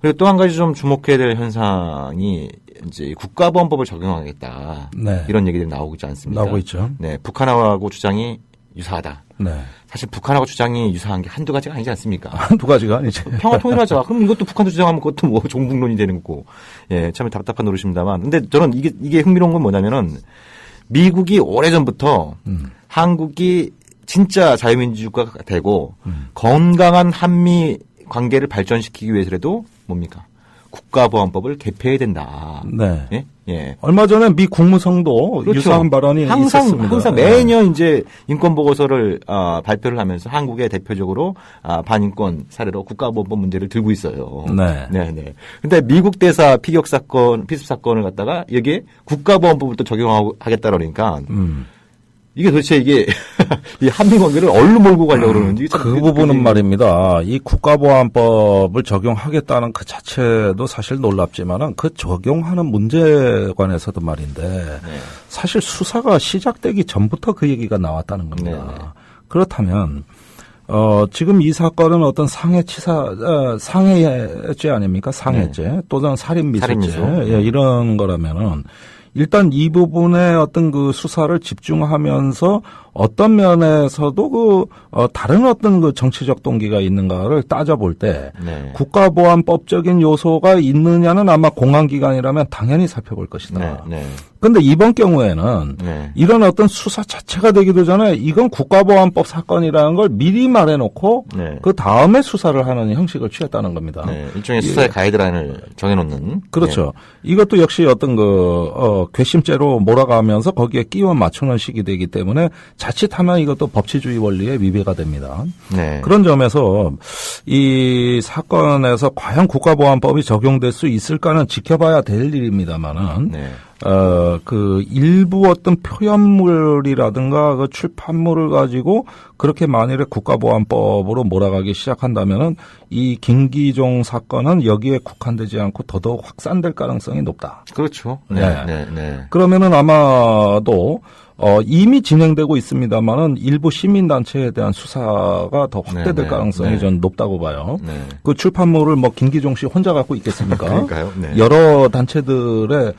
그리고 또 한 가지 좀 주목해야 될 현상이 이제 국가보안법을 적용하겠다. 네. 이런 얘기들이 나오고 있지 않습니까? 나오고 있죠. 네. 북한하고 주장이 유사하다. 네. 사실 북한하고 주장이 유사한 게 한두 가지가 아니지 않습니까? 한두 가지가 아니죠. 평화 통일하자. 그럼 이것도 북한도 주장하면 그것도 뭐 종북론이 되는 거고. 예, 참 답답한 노릇입니다만. 근데 저는 이게 흥미로운 건 뭐냐면은 미국이 오래전부터 한국이 진짜 자유민주주의가 되고 건강한 한미 관계를 발전시키기 위해서라도 뭡니까? 국가보안법을 개폐해야 된다. 네. 예? 예. 얼마 전에 미 국무성도 그렇죠. 유사한 발언이 있었습니다. 항상 매년 이제 인권 보고서를 발표를 하면서 한국의 대표적으로 반인권 사례로 국가보안법 문제를 들고 있어요. 네. 네. 근데 미국 대사 피격 사건, 피습 사건을 갖다가 여기에 국가보안법을 또 적용하겠다 그러니까 이게 도대체 이게 이 한미 관계를 어디로 몰고 가려고 그러는지 그 부분은 말입니다. 이 국가보안법을 적용하겠다는 그 자체도 사실 놀랍지만은 그 적용하는 문제에 관해서도 말인데 사실 수사가 시작되기 전부터 그 얘기가 나왔다는 겁니다. 네. 그렇다면 지금 이 사건은 어떤 상해죄 아닙니까? 상해죄 또는 살인미수죄 살인미수. 예, 이런 거라면은 일단 이 부분에 어떤 그 수사를 집중하면서 어떤 면에서도 다른 어떤 그 정치적 동기가 있는가를 따져볼 때 네. 국가보안법적인 요소가 있느냐는 아마 공안기관이라면 당연히 살펴볼 것이다. 네. 네. 근데 이번 경우에는 네. 이런 어떤 수사 자체가 되기도 전에 이건 국가보안법 사건이라는 걸 미리 말해놓고 네. 그 다음에 수사를 하는 형식을 취했다는 겁니다. 네. 일종의 수사의 가이드라인을 정해놓는. 그렇죠. 이것도 역시 어떤 괘씸죄로 몰아가면서 거기에 끼워 맞추는 식이 되기 때문에 자칫하면 이것도 법치주의 원리에 위배가 됩니다. 네. 그런 점에서 이 사건에서 과연 국가보안법이 적용될 수 있을까는 지켜봐야 될 일입니다만은 네. 그 일부 어떤 표현물이라든가 그 출판물을 가지고 그렇게 만일에 국가보안법으로 몰아가기 시작한다면은 이 김기종 사건은 여기에 국한되지 않고 더더욱 확산될 가능성이 높다. 그렇죠. 네. 네. 네. 네. 그러면은 아마도 이미 진행되고 있습니다만은 일부 시민단체에 대한 수사가 더 확대될 네, 네, 가능성이 네. 전 높다고 봐요. 네. 그 출판물을 뭐 김기종 씨 혼자 갖고 있겠습니까? 그러니까요. 네. 여러 단체들에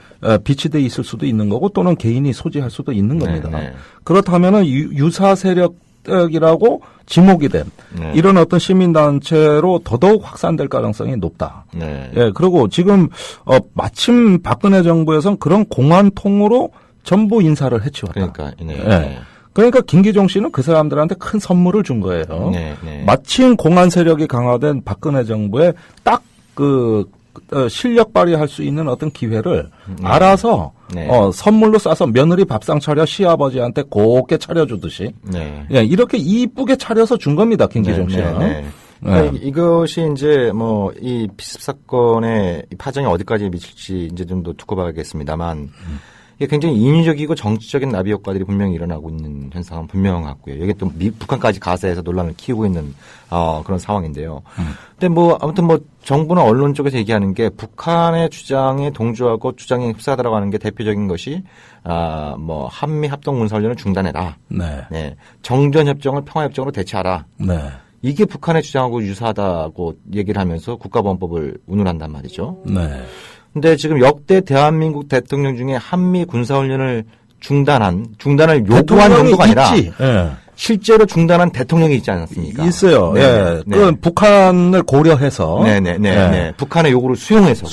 비치돼 있을 수도 있는 거고 또는 개인이 소지할 수도 있는 겁니다. 네, 네. 그렇다면은 유사 세력이라고 지목이 된 네. 이런 어떤 시민단체로 더더욱 확산될 가능성이 높다. 네. 예, 그리고 지금 마침 박근혜 정부에서는 그런 공안통으로 전부 인사를 해치웠다. 그러니까, 네. 예. 그러니까 김기종 씨는 그 사람들한테 큰 선물을 준 거예요. 네. 네. 마침 공안 세력이 강화된 박근혜 정부에 딱 실력 발휘할 수 있는 어떤 기회를 알아서 네. 선물로 싸서 며느리 밥상 차려 시아버지한테 곱게 차려주듯이 네. 예, 이렇게 이쁘게 차려서 준 겁니다. 김기종 네, 씨는. 네, 네. 그러니까 이것이 이제 뭐 이 피습 사건의 파장이 어디까지 미칠지 이제 좀 더 두고 봐야겠습니다만 이게 굉장히 인위적이고 정치적인 나비 효과들이 분명히 일어나고 있는 현상은 분명한 것 같고요. 여기 또 북한까지 가세해서 논란을 키우고 있는 그런 상황인데요. 근데 뭐 아무튼 뭐 정부나 언론 쪽에서 얘기하는 게 북한의 주장에 동조하고 주장에 흡사하다라고 하는 게 대표적인 것이 뭐 한미 합동 군사훈련을 중단해라. 네. 네. 정전 협정을 평화 협정으로 대체하라. 네. 이게 북한의 주장하고 유사하다고 얘기를 하면서 국가보안법을 운운한단 말이죠. 네. 근데 지금 역대 대한민국 대통령 중에 한미 군사훈련을 중단을 요구한 정도가 아니라 있지. 예. 실제로 중단한 대통령이 있지 않았습니까? 있어요. 네, 예. 네. 그건 북한을 고려해서. 네네네. 예. 네. 북한의 요구를 수용해서.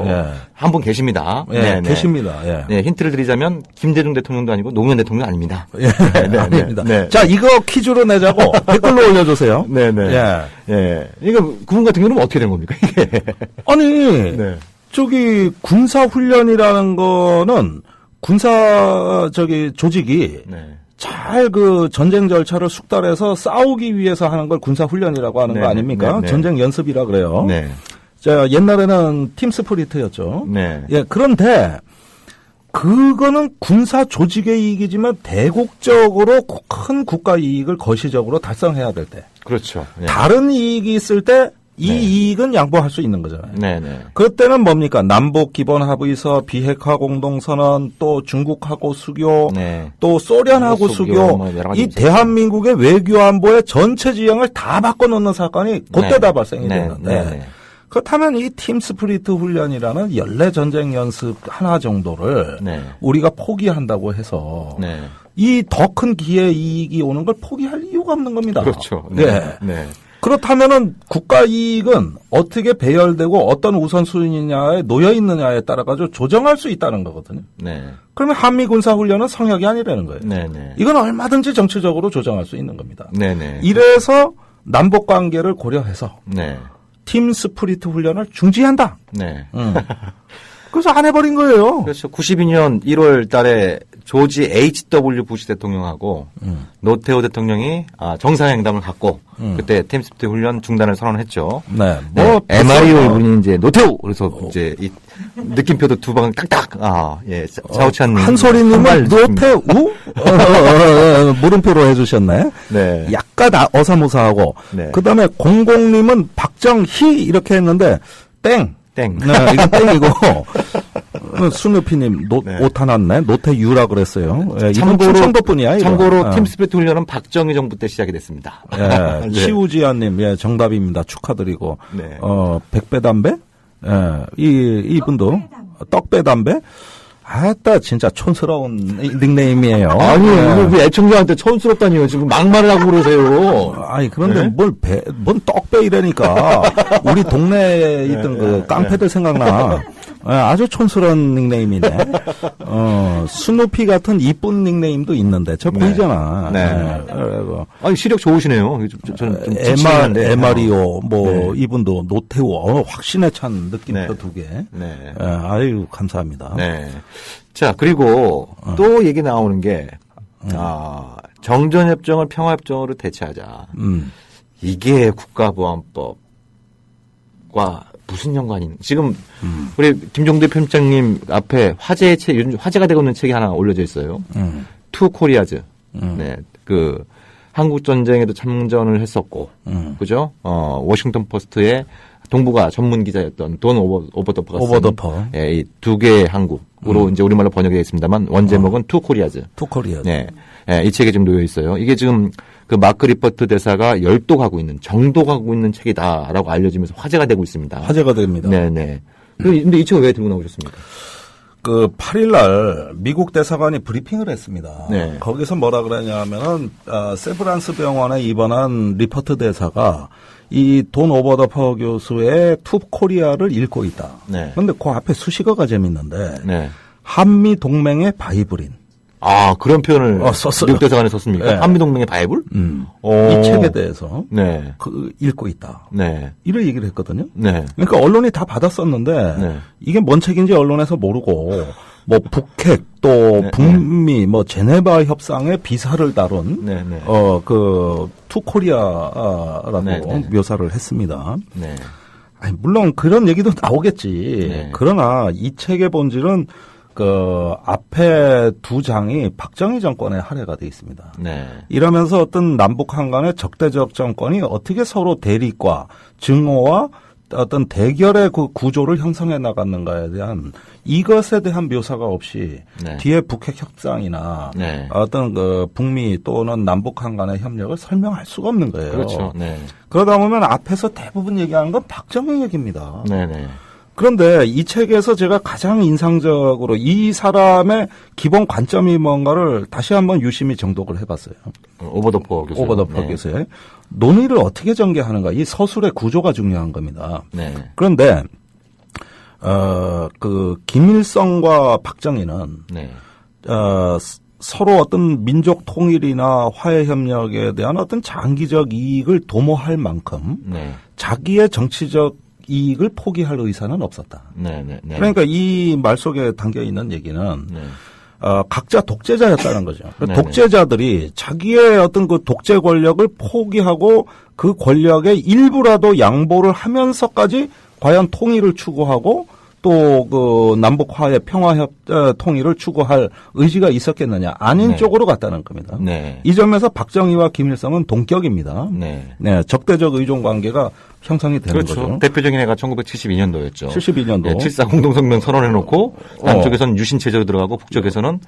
예. 한 분 계십니다. 예. 네, 네. 계십니다. 예. 네, 힌트를 드리자면 김대중 대통령도 아니고 노무현 대통령 아닙니다. 예. 네, 아닙니다. 네. 자, 이거 퀴즈로 내자고 댓글로 올려주세요. 네네. 예. 예. 이거 그분 같은 경우는 어떻게 된 겁니까, 이게? 아니, 네. 저기 군사훈련이라는 거는 조직이 네. 잘 전쟁 절차를 숙달해서 싸우기 위해서 하는 걸 군사훈련이라고 하는 네, 거 아닙니까? 네, 네. 전쟁 연습이라 그래요. 네. 자, 옛날에는 팀 스프리트였죠. 네. 예, 그런데 그거는 군사 조직의 이익이지만 대국적으로 큰 국가 이익을 거시적으로 달성해야 될 때. 그렇죠. 네. 다른 이익이 있을 때 이 네. 이익은 양보할 수 있는 거잖아요. 네네. 그때는 뭡니까? 남북 기본 합의서, 비핵화 공동선언, 또 중국하고 수교, 네. 또 소련하고 수교, 수교, 뭐 여러 가지 이 있었죠. 대한민국의 외교 안보의 전체 지형을 다 바꿔놓는 사건이 그때다 발생이 됐는데 네. 그렇다면 이 팀 스프리트 훈련이라는 연례 전쟁 연습 하나 정도를 네. 우리가 포기한다고 해서 네. 이 더 큰 기회 이익이 오는 걸 포기할 이유가 없는 겁니다. 그렇죠. 네. 네. 그렇다면은 국가 이익은 어떻게 배열되고 어떤 우선순위냐에 놓여 있느냐에 따라 가지고 조정할 수 있다는 거거든요. 네. 그러면 한미 군사 훈련은 성역이 아니라는 거예요. 네네. 이건 얼마든지 정치적으로 조정할 수 있는 겁니다. 네네. 이래서 남북 관계를 고려해서 네. 팀 스프리트 훈련을 중지한다. 네. 그래서 안 해버린 거예요. 그렇죠. 92년 1월 달에 조지 H.W. 부시 대통령하고 노태우 대통령이 정상회담을 갖고 그때 팀 스프리트 훈련 중단을 선언했죠. 네. 뭐 MRO 이분이 이제 노태우 그래서 이제 이 느낌표도 두 방 딱딱 좌우치 않는 한소리님은 노태우 물음표로 해주셨네. 네. 약간 어사무사하고 네. 그다음에 공공님은 박정희 이렇게 했는데 땡. 땡. 네, 이건 땡이고 수누피님 네. 오타 났네. 노태유라 그랬어요. 예, 이건 참고로 충청도뿐이야. 이거. 참고로 팀 스프리트 훈련은 박정희 정부 때 시작이 됐습니다. 예, 네. 치우지아님, 예, 정답입니다. 축하드리고. 네. 백배담배? 예, 이분도 떡배담배? 아따 진짜 촌스러운 닉네임이에요. 아니, 네. 우리 애청자한테 촌스럽다니요. 지금 막말을 하고 그러세요. 아니 그런데 네? 뭔 떡배이라니까. 우리 동네에 있던 그 깡패들 생각나. 아주 촌스러운 닉네임이네. 스누피 같은 이쁜 닉네임도 있는데 저 보이잖아. 네. 그리고 아니, 시력 좋으시네요. 저는 좀 지치는데. 에마리오 뭐 네. 이분도 노태우 확신에 찬 느낌표 네. 두 개. 네. 아유 감사합니다. 네. 자, 그리고 또 얘기 나오는 게, 정전협정을 평화협정으로 대체하자. 이게 국가보안법과 무슨 연관이 지금 우리 김종대 편집장님 앞에 요즘 화제가 되고 있는 책이 하나 올려져 있어요. 투 코리아즈. 네. 그 한국 전쟁에도 참전을 했었고, 그죠? 워싱턴 포스트의 동북아 전문 기자였던 돈 오버더퍼가 오버더퍼. 예, 이 두 개의 한국으로 이제 우리말로 번역되어 있습니다만 원제목은 투 코리아즈. 투 코리아. 네. 예, 이 책에 좀 놓여 있어요. 이게 지금 그 마크 리퍼트 대사가 열독하고 있는 정독하고 있는 책이다라고 알려지면서 화제가 되고 있습니다. 화제가 됩니다. 네네. 근데 이 책을 왜 들고 나오셨습니까? 그 8일 날 미국 대사관이 브리핑을 했습니다. 네. 거기서 뭐라 그러냐면은 세브란스 병원에 입원한 리퍼트 대사가 이 돈 오버더퍼 교수의 투 코리아를 읽고 있다. 네. 그런데 그 앞에 수식어가 재밌는데 네. 한미 동맹의 바이블인. 아, 그런 표현을 썼어요. 미국 대사관에 썼습니까? 네. 한미동맹의 바이블? 이 책에 대해서 네. 읽고 있다. 네. 이런 얘기를 했거든요. 네. 그러니까 언론이 다 받았었는데 네. 이게 뭔 책인지 언론에서 모르고 뭐 북핵 또 네, 북미 뭐 제네바 협상의 비사를 다룬 네, 네. 그 투코리아라고 네, 네. 묘사를 했습니다. 네. 아니, 물론 그런 얘기도 나오겠지. 네. 그러나 이 책의 본질은 그 앞에 두 장이 박정희 정권의 할애가 돼 있습니다. 네. 이러면서 어떤 남북한 간의 적대적 정권이 어떻게 서로 대립과 증오와 어떤 대결의 그 구조를 형성해 나갔는가에 대한 이것에 대한 묘사가 없이 네. 뒤에 북핵 협상이나 네. 어떤 그 북미 또는 남북한 간의 협력을 설명할 수가 없는 거예요. 그렇죠. 네. 그러다 보면 앞에서 대부분 얘기하는 건 박정희 얘기입니다. 네네. 그런데 이 책에서 제가 가장 인상적으로 이 사람의 기본 관점이 뭔가를 다시 한번 유심히 정독을 해봤어요. 오버더퍼 교수. 오버더퍼 네. 교수의 논의를 어떻게 전개하는가. 이 서술의 구조가 중요한 겁니다. 네. 그런데 그 김일성과 박정희는 네. 서로 어떤 민족 통일이나 화해 협력에 대한 어떤 장기적 이익을 도모할 만큼 네. 자기의 정치적 이익을 포기할 의사는 없었다. 네. 네. 네. 그러니까 이 말 속에 담겨 있는 얘기는 네. 각자 독재자였다는 거죠. 네네. 독재자들이 자기의 어떤 그 독재 권력을 포기하고 그 권력의 일부라도 양보를 하면서까지 과연 통일을 추구하고 또 그 남북 화해 평화 통일을 추구할 의지가 있었겠느냐. 아닌 네. 쪽으로 갔다는 겁니다. 네. 이 점에서 박정희와 김일성은 동격입니다. 네. 네, 적대적 의존 관계가 형성이 되는 그렇죠. 거죠. 대표적인 해가 1972년도였죠. 72년도. 7.4 공동성명 선언해놓고 남쪽에서는 유신체제로 들어가고 북쪽에서는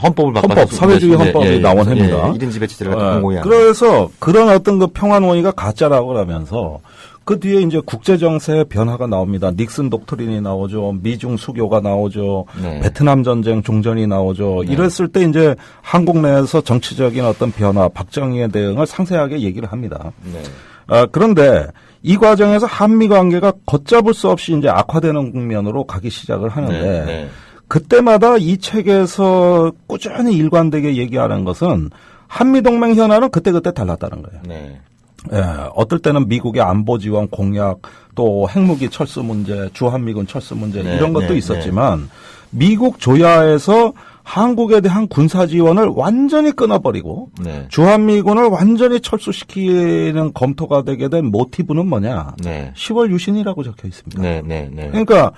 헌법을 바꿔서 헌법, 사회주의 헌법이 나온 해입니다. 1인 지배체제를 공고히 하는. 그래서 그런 어떤 그 평화 논의가 가짜라고 하면서 그 뒤에 이제 국제정세의 변화가 나옵니다. 닉슨 독트린이 나오죠. 미중 수교가 나오죠. 네. 베트남 전쟁 종전이 나오죠. 이랬을 때 이제 한국 내에서 정치적인 어떤 변화, 박정희의 대응을 상세하게 얘기를 합니다. 네. 그런데 이 과정에서 한미 관계가 걷잡을 수 없이 이제 악화되는 국면으로 가기 시작을 하는데 네. 네. 그때마다 이 책에서 꾸준히 일관되게 얘기하는 것은 한미동맹 현안은 그때그때 달랐다는 거예요. 네. 예, 어떨 때는 미국의 안보 지원 공약, 또 핵무기 철수 문제, 주한미군 철수 문제 네, 이런 것도 네, 있었지만 미국 조야에서 한국에 대한 군사 지원을 완전히 끊어버리고 네. 주한미군을 완전히 철수시키는 검토가 되게 된 모티브는 뭐냐? 네. 10월 유신이라고 적혀 있습니다. 네. 네. 네. 그러니까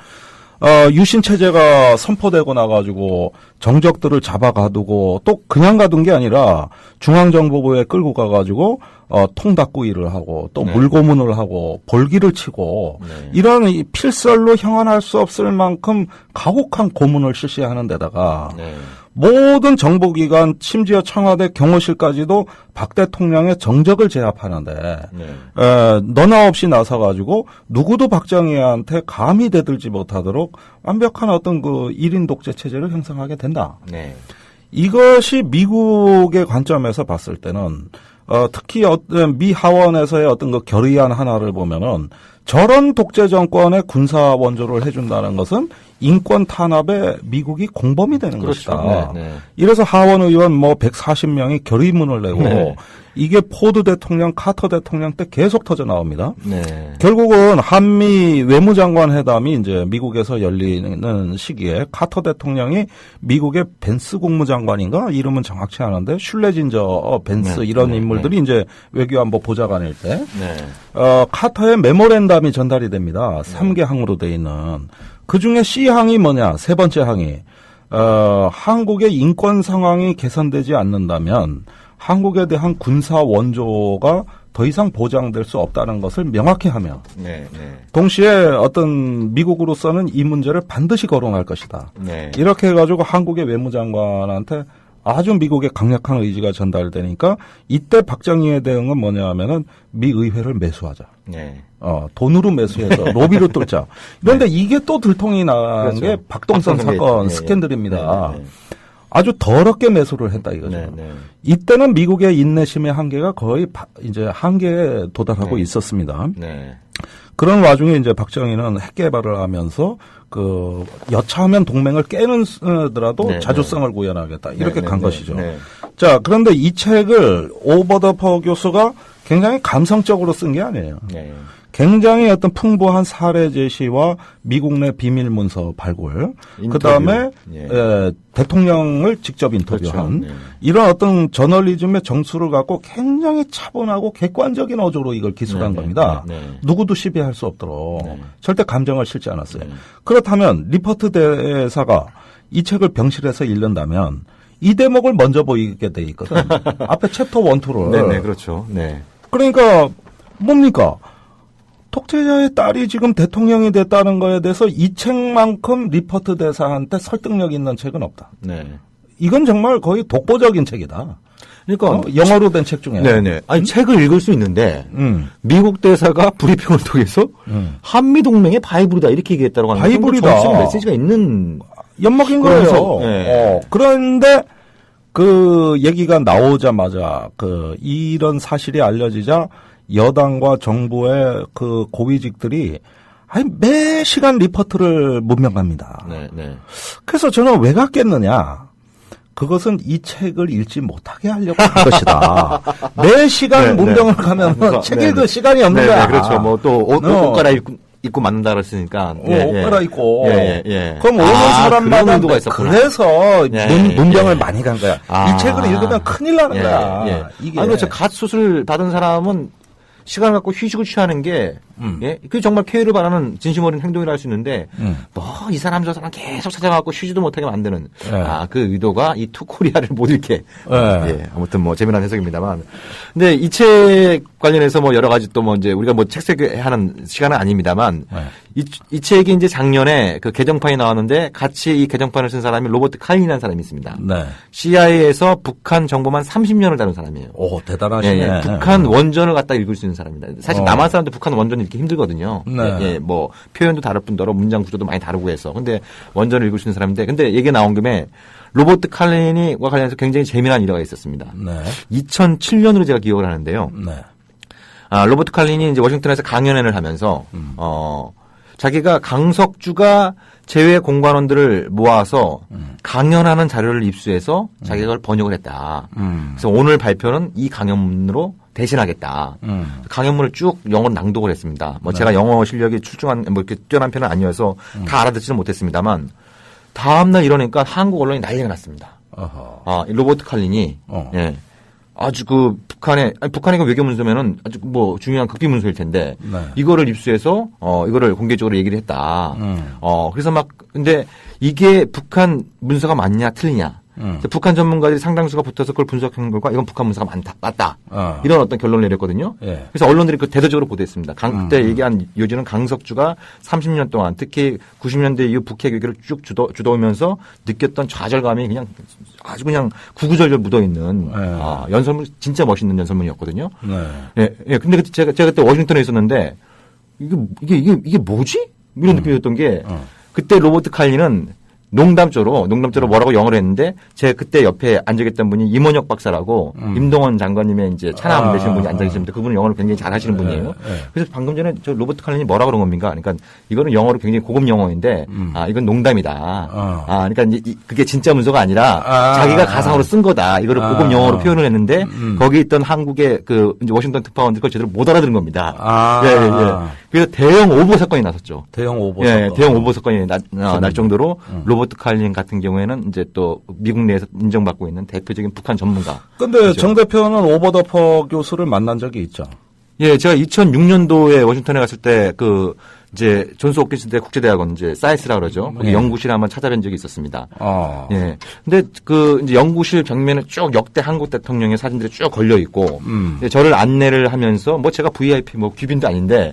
유신 체제가 선포되고 나가지고 정적들을 잡아가두고 또 그냥 가둔 게 아니라 중앙정보부에 끌고 가가지고 통닭구이를 하고 또 네. 물고문을 하고 볼기를 치고 네. 이런 이 필설로 형언할 수 없을 만큼 가혹한 고문을 실시하는 데다가 네. 모든 정보기관 심지어 청와대 경호실까지도 박 대통령의 정적을 제압하는데 너나 없이 나서가지고 누구도 박정희한테 감히 대들지 못하도록 완벽한 어떤 그 1인 독재 체제를 형성하게 된다. 네. 이것이 미국의 관점에서 봤을 때는 특히 미 하원에서의 어떤 그 결의안 하나를 보면은 저런 독재 정권의 군사 원조를 해준다는 것은 인권 탄압에 미국이 공범이 되는 그렇죠. 것이다. 네, 네. 이래서 하원 의원 뭐 140명이 결의문을 내고 네. 이게 포드 대통령, 카터 대통령 때 계속 터져 나옵니다. 네. 결국은 한미 외무장관 회담이 이제 미국에서 열리는 시기에 카터 대통령이 미국의 벤스 국무장관인가 이름은 정확치 않은데 슐레진저 벤스 네. 이런 네. 인물들이 네. 이제 외교안보 보좌관일 때 네. 카터의 메모랜담이 전달이 됩니다. 3개 항으로 돼 있는. 그중에 C항이 뭐냐? 세 번째 항이 한국의 인권 상황이 개선되지 않는다면 한국에 대한 군사 원조가 더 이상 보장될 수 없다는 것을 명확히 하며 네. 네. 동시에 어떤 미국으로서는 이 문제를 반드시 거론할 것이다. 네. 이렇게 해가지고 한국의 외무장관한테 아주 미국의 강력한 의지가 전달되니까 이때 박정희의 대응은 뭐냐 하면은 미 의회를 매수하자. 네. 돈으로 매수해서 로비로 뚫자. 그런데 이게 또 들통이 난 그렇죠. 게 박동선 사건 네, 스캔들입니다. 네. 아주 더럽게 매수를 했다 이거죠. 네. 네. 이때는 미국의 인내심의 한계가 거의 이제 한계에 도달하고 네. 있었습니다. 네. 그런 와중에 이제 박정희는 핵 개발을 하면서 그 여차하면 동맹을 깨는더라도 네, 자주성을 구현하겠다 이렇게 네, 간 네, 것이죠. 네. 자, 그런데 이 책을 오버더퍼 교수가 굉장히 감성적으로 쓴 게 아니에요. 네. 굉장히 어떤 풍부한 사례 제시와 미국 내 비밀 문서 발굴, 인터뷰. 그다음에 예. 대통령을 직접 인터뷰한 그렇죠. 네. 이런 어떤 저널리즘의 정수를 갖고 굉장히 차분하고 객관적인 어조로 이걸 기술한 네, 겁니다. 네, 네. 누구도 시비할 수 없도록 네. 절대 감정을 실지 않았어요. 네. 그렇다면 리퍼트 대사가 이 책을 병실에서 읽는다면 이 대목을 먼저 보이게 돼 있거든. 앞에 챕터 1, 2를. 네, 네, 그렇죠. 네. 그러니까 뭡니까? 독재자의 딸이 지금 대통령이 됐다는 거에 대해서 이 책만큼 리퍼트 대사한테 설득력 있는 책은 없다. 네. 이건 정말 거의 독보적인 책이다. 그러니까 영어로 된 책 중에. 네네. 아니 책을 읽을 수 있는데 미국 대사가 브리핑을 통해서 한미 동맹의 바이블이다 이렇게 얘기했다고 하는 바이블이다. 정치적 메시지가 있는 연막인 그래서, 거예요. 네. 그런데 그 얘기가 나오자마자 이런 사실이 알려지자 여당과 정부의 그 고위직들이 매 시간 리포트를 문명합니다. 네, 네. 그래서 저는 왜 갔겠느냐. 그것은 이 책을 읽지 못하게 하려고 한 것이다. 매 시간 네, 문명을 네. 가면 그러니까, 책 네, 읽을 네. 시간이 없는 네, 거야. 네, 그렇죠. 뭐 또 옷 갈아입고 맞는다 그랬으니까. 옷 갈아입고. 예. 그럼 오는 사람마다 그런 의도가 있었구나. 그래서 문병을 예. 많이 간 거야. 아. 이 책을 읽으면 큰일 나는 거야. 예. 이게. 아니, 저 갓 수술 받은 사람은 시간을 갖고 휴식을 취하는 게, 예? 그게 정말 쾌유를 바라는 진심 어린 행동이라 할 수 있는데, 이 사람 저 사람 계속 찾아가고 쉬지도 못하게 만드는, 예. 그 의도가 이 투코리아를 못 읽게. 예. 예. 아무튼 뭐 재미난 해석입니다만. 근데 이 책 관련해서 뭐 여러 가지 또 뭐 이제 우리가 뭐 책색하는 시간은 아닙니다만, 이 책이 이제 작년에 그 개정판이 나왔는데 같이 이 개정판을 쓴 사람이 로버트 칼린이라는 사람이 있습니다. 네. CIA에서 북한 정보만 30년을 다룬 사람이에요. 오, 대단하시네. 예. 북한 원전을 갖다 읽을 수 있는 사람입니다. 사실 남한 사람들 북한 원전 읽기 힘들거든요. 네. 예, 뭐 표현도 다를 뿐더러 문장 구조도 많이 다르고 해서. 근데 원전을 읽을 수 있는 사람인데, 근데 얘기 나온 김에 로버트 칼린과 관련해서 굉장히 재미난 일화가 있었습니다. 네. 2007년으로 제가 기억을 하는데요. 네. 로버트 칼린이 이제 워싱턴에서 강연회를 하면서 자기가 강석주가 제외 공관원들을 모아서 강연하는 자료를 입수해서 자기가 그걸 번역을 했다. 그래서 오늘 발표는 이 강연문으로 대신하겠다. 강연문을 쭉 영어로 낭독을 했습니다. 뭐 제가 영어 실력이 출중한 뭐 이렇게 뛰어난 편은 아니어서 다 알아듣지는 못했습니다만 다음날 이러니까 한국 언론이 난리가 났습니다. 이 로버트 칼린이 예. 아주 그 북한의 외교 문서면은 아주 뭐 중요한 극비 문서일 텐데 네. 이거를 입수해서 이거를 공개적으로 얘기를 했다. 그래서 막 근데 이게 북한 문서가 맞냐 틀리냐 북한 전문가들이 상당수가 붙어서 그걸 분석한 결과 이건 북한 문서가 맞다. 이런 어떤 결론을 내렸거든요. 예. 그래서 언론들이 그 대대적으로 보도했습니다. 그때 얘기한 요지는 강석주가 30년 동안 특히 90년대 이후 북핵 위기를 쭉 주도하면서 느꼈던 좌절감이 그냥 아주 그냥 구구절절 묻어있는 연설문 진짜 멋있는 연설문이었거든요. 네. 예. 근데 그때 제가 그때 워싱턴에 있었는데 이게 뭐지? 이런 느낌이었던 게 그때 로버트 칼리는 농담조로 뭐라고 영어를 했는데 제가 그때 옆에 앉아 계셨던 분이 임원혁 박사라고 임동원 장관님의 이제 차남 되신 분이 앉아 계셨는데 그분은 영어를 굉장히 잘 하시는 분이에요. 그래서 방금 전에 저 로버트 칼린이 뭐라 그런 겁니까? 그러니까 이거는 영어로 굉장히 고급 영어인데 이건 농담이다. 그러니까 이제 그게 진짜 문서가 아니라 자기가 가상으로 쓴 거다. 이거를 고급 영어로 표현을 했는데 거기 있던 한국의 그 이제 워싱턴 특파원들 그걸 제대로 못 알아들은 겁니다. 예. 그래서 대형 오보 사건이 나섰죠. 대형 오보 사건. 사건. 대형 오보 사건이 날 정도로 로버트 칼린 같은 경우에는 이제 또 미국 내에서 인정받고 있는 대표적인 북한 전문가. 근데 정 대표는 오버더퍼 교수를 만난 적이 있죠. 예, 제가 2006년도에 워싱턴에 갔을 때 그 이제 존스 홉킨스 국제대학원 이제 사이스라 그러죠. 거기 연구실에 한번 찾아뵌 적이 있었습니다. 예. 근데 그 이제 연구실 벽면에 쭉 역대 한국 대통령의 사진들이 쭉 걸려 있고 저를 안내를 하면서 뭐 제가 VIP 뭐 귀빈도 아닌데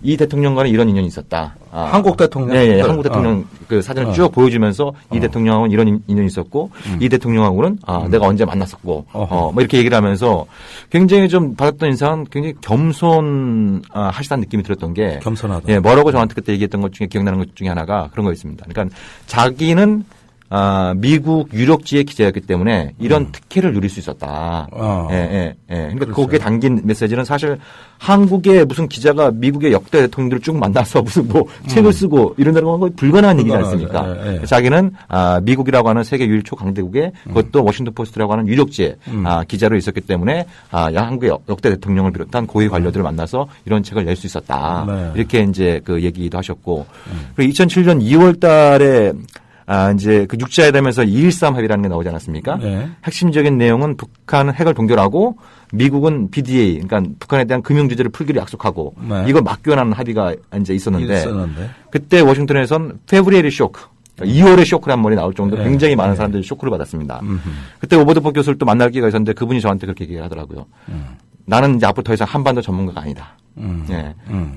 이 대통령과는 이런 인연이 있었다. 한국 대통령? 네, 한국 대통령 그 사진을 쭉 보여주면서 이 대통령하고는 이런 인연이 있었고 이 대통령하고는 내가 언제 만났었고 뭐 이렇게 얘기를 하면서 굉장히 좀 받았던 인상은 굉장히 겸손하시다는 느낌이 들었던 게 겸손하다. 예, 뭐라고 저한테 그때 얘기했던 것 중에 기억나는 것 중에 하나가 그런 거였습니다. 그러니까 자기는 미국 유력지의 기자였기 때문에 이런 특혜를 누릴 수 있었다. 그러니까 거기에 담긴 메시지는 사실 한국의 무슨 기자가 미국의 역대 대통령들을 쭉 만나서 무슨 뭐 책을 쓰고 이런다는 건 거의 불가능한 얘기지 않습니까? 자기는 미국이라고 하는 세계 유일 초강대국에 그것도 워싱턴 포스트라고 하는 유력지의 기자로 있었기 때문에 한국의 역대 대통령을 비롯한 고위 관료들을 만나서 이런 책을 낼 수 있었다. 이렇게 이제 그 얘기도 하셨고 그리고 2007년 2월 달에 이제 그 육자회담에서 213 합의라는 게 나오지 않았습니까? 네. 핵심적인 내용은 북한은 핵을 동결하고 미국은 BDA, 그러니까 북한에 대한 금융 제재를 풀기로 약속하고 이걸 막교환하는 합의가 이제 있었는데 그때 워싱턴에선 페브리에리 쇼크, 2월의 쇼크란 말이 나올 정도로 굉장히 많은 사람들이 쇼크를 받았습니다. 그때 오버더퍼 교수를 또 만날 기회가 있었는데 그분이 저한테 그렇게 얘기를 하더라고요. 나는 이제 앞으로 더 이상 한반도 전문가가 아니다.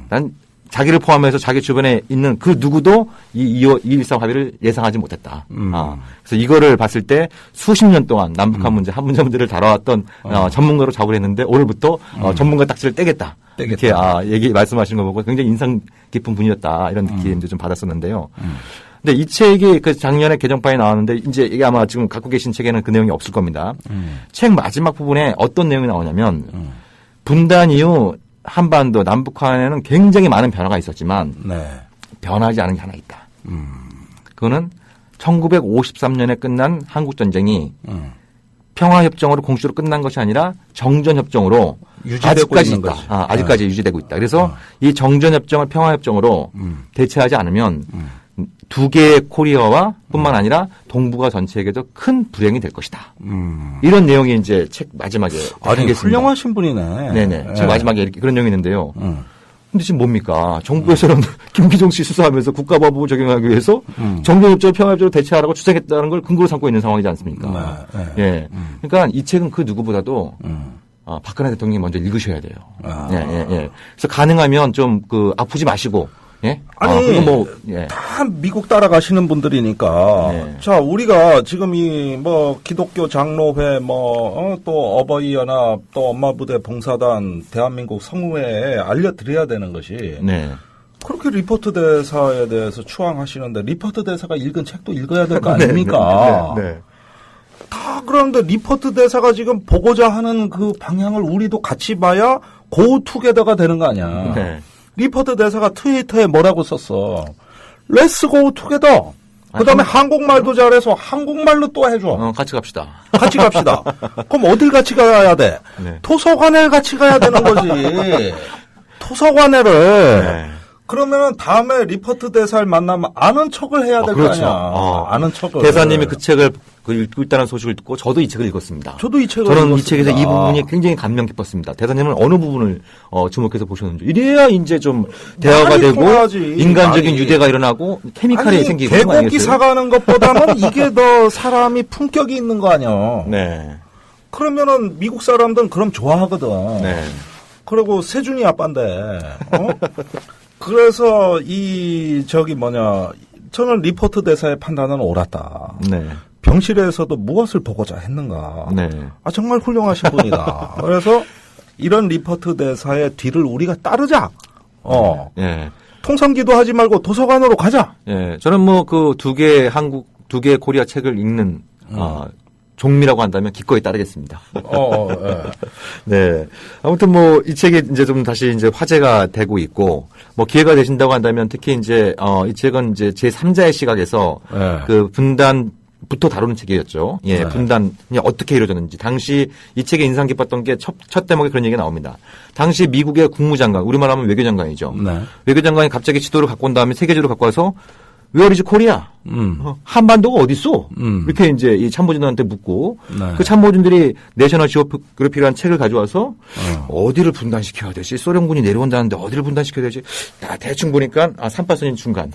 난 자기를 포함해서 자기 주변에 있는 그 누구도 이 213 합의를 예상하지 못했다. 그래서 이거를 봤을 때 수십 년 동안 남북한 문제, 한 문제를 다뤄왔던 전문가로 작업을 했는데 오늘부터 전문가 딱지를 떼겠다. 이렇게 얘기 말씀하시는 거 보고 굉장히 인상 깊은 분이었다. 이런 느낌도 좀 받았었는데요. 근데 이 책이 그 작년에 개정판이 나왔는데 이제 이게 아마 지금 갖고 계신 책에는 그 내용이 없을 겁니다. 책 마지막 부분에 어떤 내용이 나오냐면 분단 이후 한반도 남북한에는 굉장히 많은 변화가 있었지만 변하지 않은 게 하나 있다. 그거는 1953년에 끝난 한국전쟁이 평화협정으로 공식으로 끝난 것이 아니라 정전협정으로 아직까지 있다. 아직까지 유지되고 있다. 그래서 이 정전협정을 평화협정으로 대체하지 않으면 두 개의 코리아와 뿐만 아니라 동북아 전체에게도 큰 불행이 될 것이다. 이런 내용이 이제 책 마지막에 아니 훌륭하신 분이네. 네네. 책 마지막에 이렇게 그런 내용이 있는데요. 근데 지금 뭡니까? 정부에서는 김기정 씨 수사하면서 국가보안법을 적용하기 위해서 정전협정을 평화협정으로 대체하라고 추정했다는 걸 근거로 삼고 있는 상황이지 않습니까? 예. 그러니까 이 책은 그 누구보다도 박근혜 대통령이 먼저 읽으셔야 돼요. 그래서 가능하면 좀 그 아프지 마시고. 예? 아니, 다 미국 따라가시는 분들이니까. 자, 우리가 지금 기독교 장로회, 또 어버이 연합, 또 엄마부대 봉사단, 대한민국 성우회에 알려드려야 되는 것이. 그렇게 리포트 대사에 대해서 추앙하시는데, 리포트 대사가 읽은 책도 읽어야 될 거 아닙니까? 다 그런데 리포트 대사가 지금 보고자 하는 그 방향을 우리도 같이 봐야 고 투게더가 되는 거 아니야. 리포트 대사가 트위터에 뭐라고 썼어? Let's go together. 그 다음에 한국말도 잘해서 한국말로 또 해줘. 같이 갑시다. 같이 갑시다. 그럼 어딜 같이 가야 돼? 도서관에 같이 가야 되는 거지. 도서관에를. 그러면은 다음에 리퍼트 대사를 만나면 아는 척을 해야 될 거 그렇죠. 아니야. 아는 척을. 대사님이 그 책을 읽고 있다는 소식을 듣고 저도 이 책을 읽었습니다. 저도 이 책을 저는 이 읽었습니다. 책에서 이 부분이 굉장히 감명 깊었습니다. 대사님은 어느 부분을 주목해서 보셨는지. 이래야 이제 좀 대화가 많이 되고 통하지. 인간적인 많이. 유대가 일어나고 케미칼이 생기고 그런 거 개고기 아니겠어요? 사가는 것보다는 이게 더 사람이 품격이 있는 거 아니야. 네. 그러면은 미국 사람들은 그럼 좋아하거든. 네. 그리고 세준이 아빠인데. 그래서 저는 리포트 대사의 판단은 옳았다. 네. 병실에서도 무엇을 보고자 했는가. 네. 정말 훌륭하신 분이다. 그래서 이런 리포트 대사의 뒤를 우리가 따르자. 예. 통성기도 하지 말고 도서관으로 가자. 예. 저는 뭐 그 두 개의 코리아 책을 읽는 종미라고 한다면 기꺼이 따르겠습니다. 예. 네. 아무튼 뭐 이 책이 이제 좀 다시 이제 화제가 되고 있고 뭐 기회가 되신다고 한다면 특히 이제 이 책은 이제 제3자의 시각에서 네. 그 분단부터 다루는 책이었죠. 예. 네. 분단이 어떻게 이루어졌는지 당시 이 책에 인상 깊었던 게 첫 대목에 그런 얘기가 나옵니다. 당시 미국의 국무장관, 우리말 하면 외교장관이죠. 네. 외교장관이 갑자기 지도를 갖고 온 다음에 세계지도를 갖고 와서 Where is Korea? 한반도가 어디 있어? 이렇게 이제 이 참모진들한테 묻고 네. 그 참모진들이 내셔널 지오그래피라는 책을 가져와서 어디를 분단시켜야 되지? 소련군이 내려온다는데 어디를 분단시켜야 되지? 대충 보니까 38선인 중간.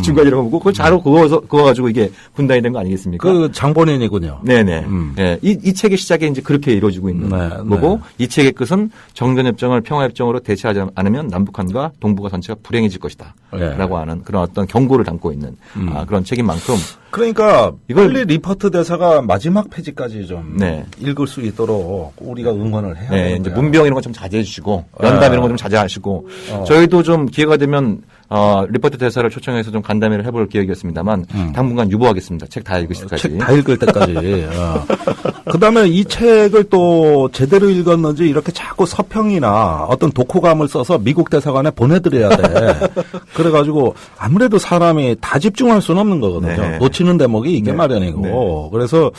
중간이라고 보고 그걸 잘 그거 가지고 이게 분단이 된 거 아니겠습니까? 그 장본인이군요. 네네. 네. 이 책의 시작이 이제 그렇게 이루어지고 있는 거고 이 책의 끝은 정전협정을 평화협정으로 대체하지 않으면 남북한과 동북아 전체가 불행해질 것이다. 라고 하는 그런 어떤 경고를 담고 있는 그런 책인 만큼 그러니까 이걸 빨리 리포트 대사가 마지막 페이지까지 좀 네. 읽을 수 있도록 우리가 응원을 해야 네, 되는 이제 거야. 문병 이런 거 좀 자제해 주시고 연담 이런 거 좀 자제하시고 저희도 좀 기회가 되면 리포트 대사를 초청해서 좀 간담회를 해볼 계획이었습니다만 당분간 유보하겠습니다. 책 다 읽으실 때까지. 책 다 읽을 때까지. 그다음에 이 책을 또 제대로 읽었는지 이렇게 자꾸 서평이나 어떤 독후감을 써서 미국 대사관에 보내드려야 돼. 그래가지고 아무래도 사람이 다 집중할 수는 없는 거거든요. 네. 놓치는 대목이 있게 마련이고. 그래서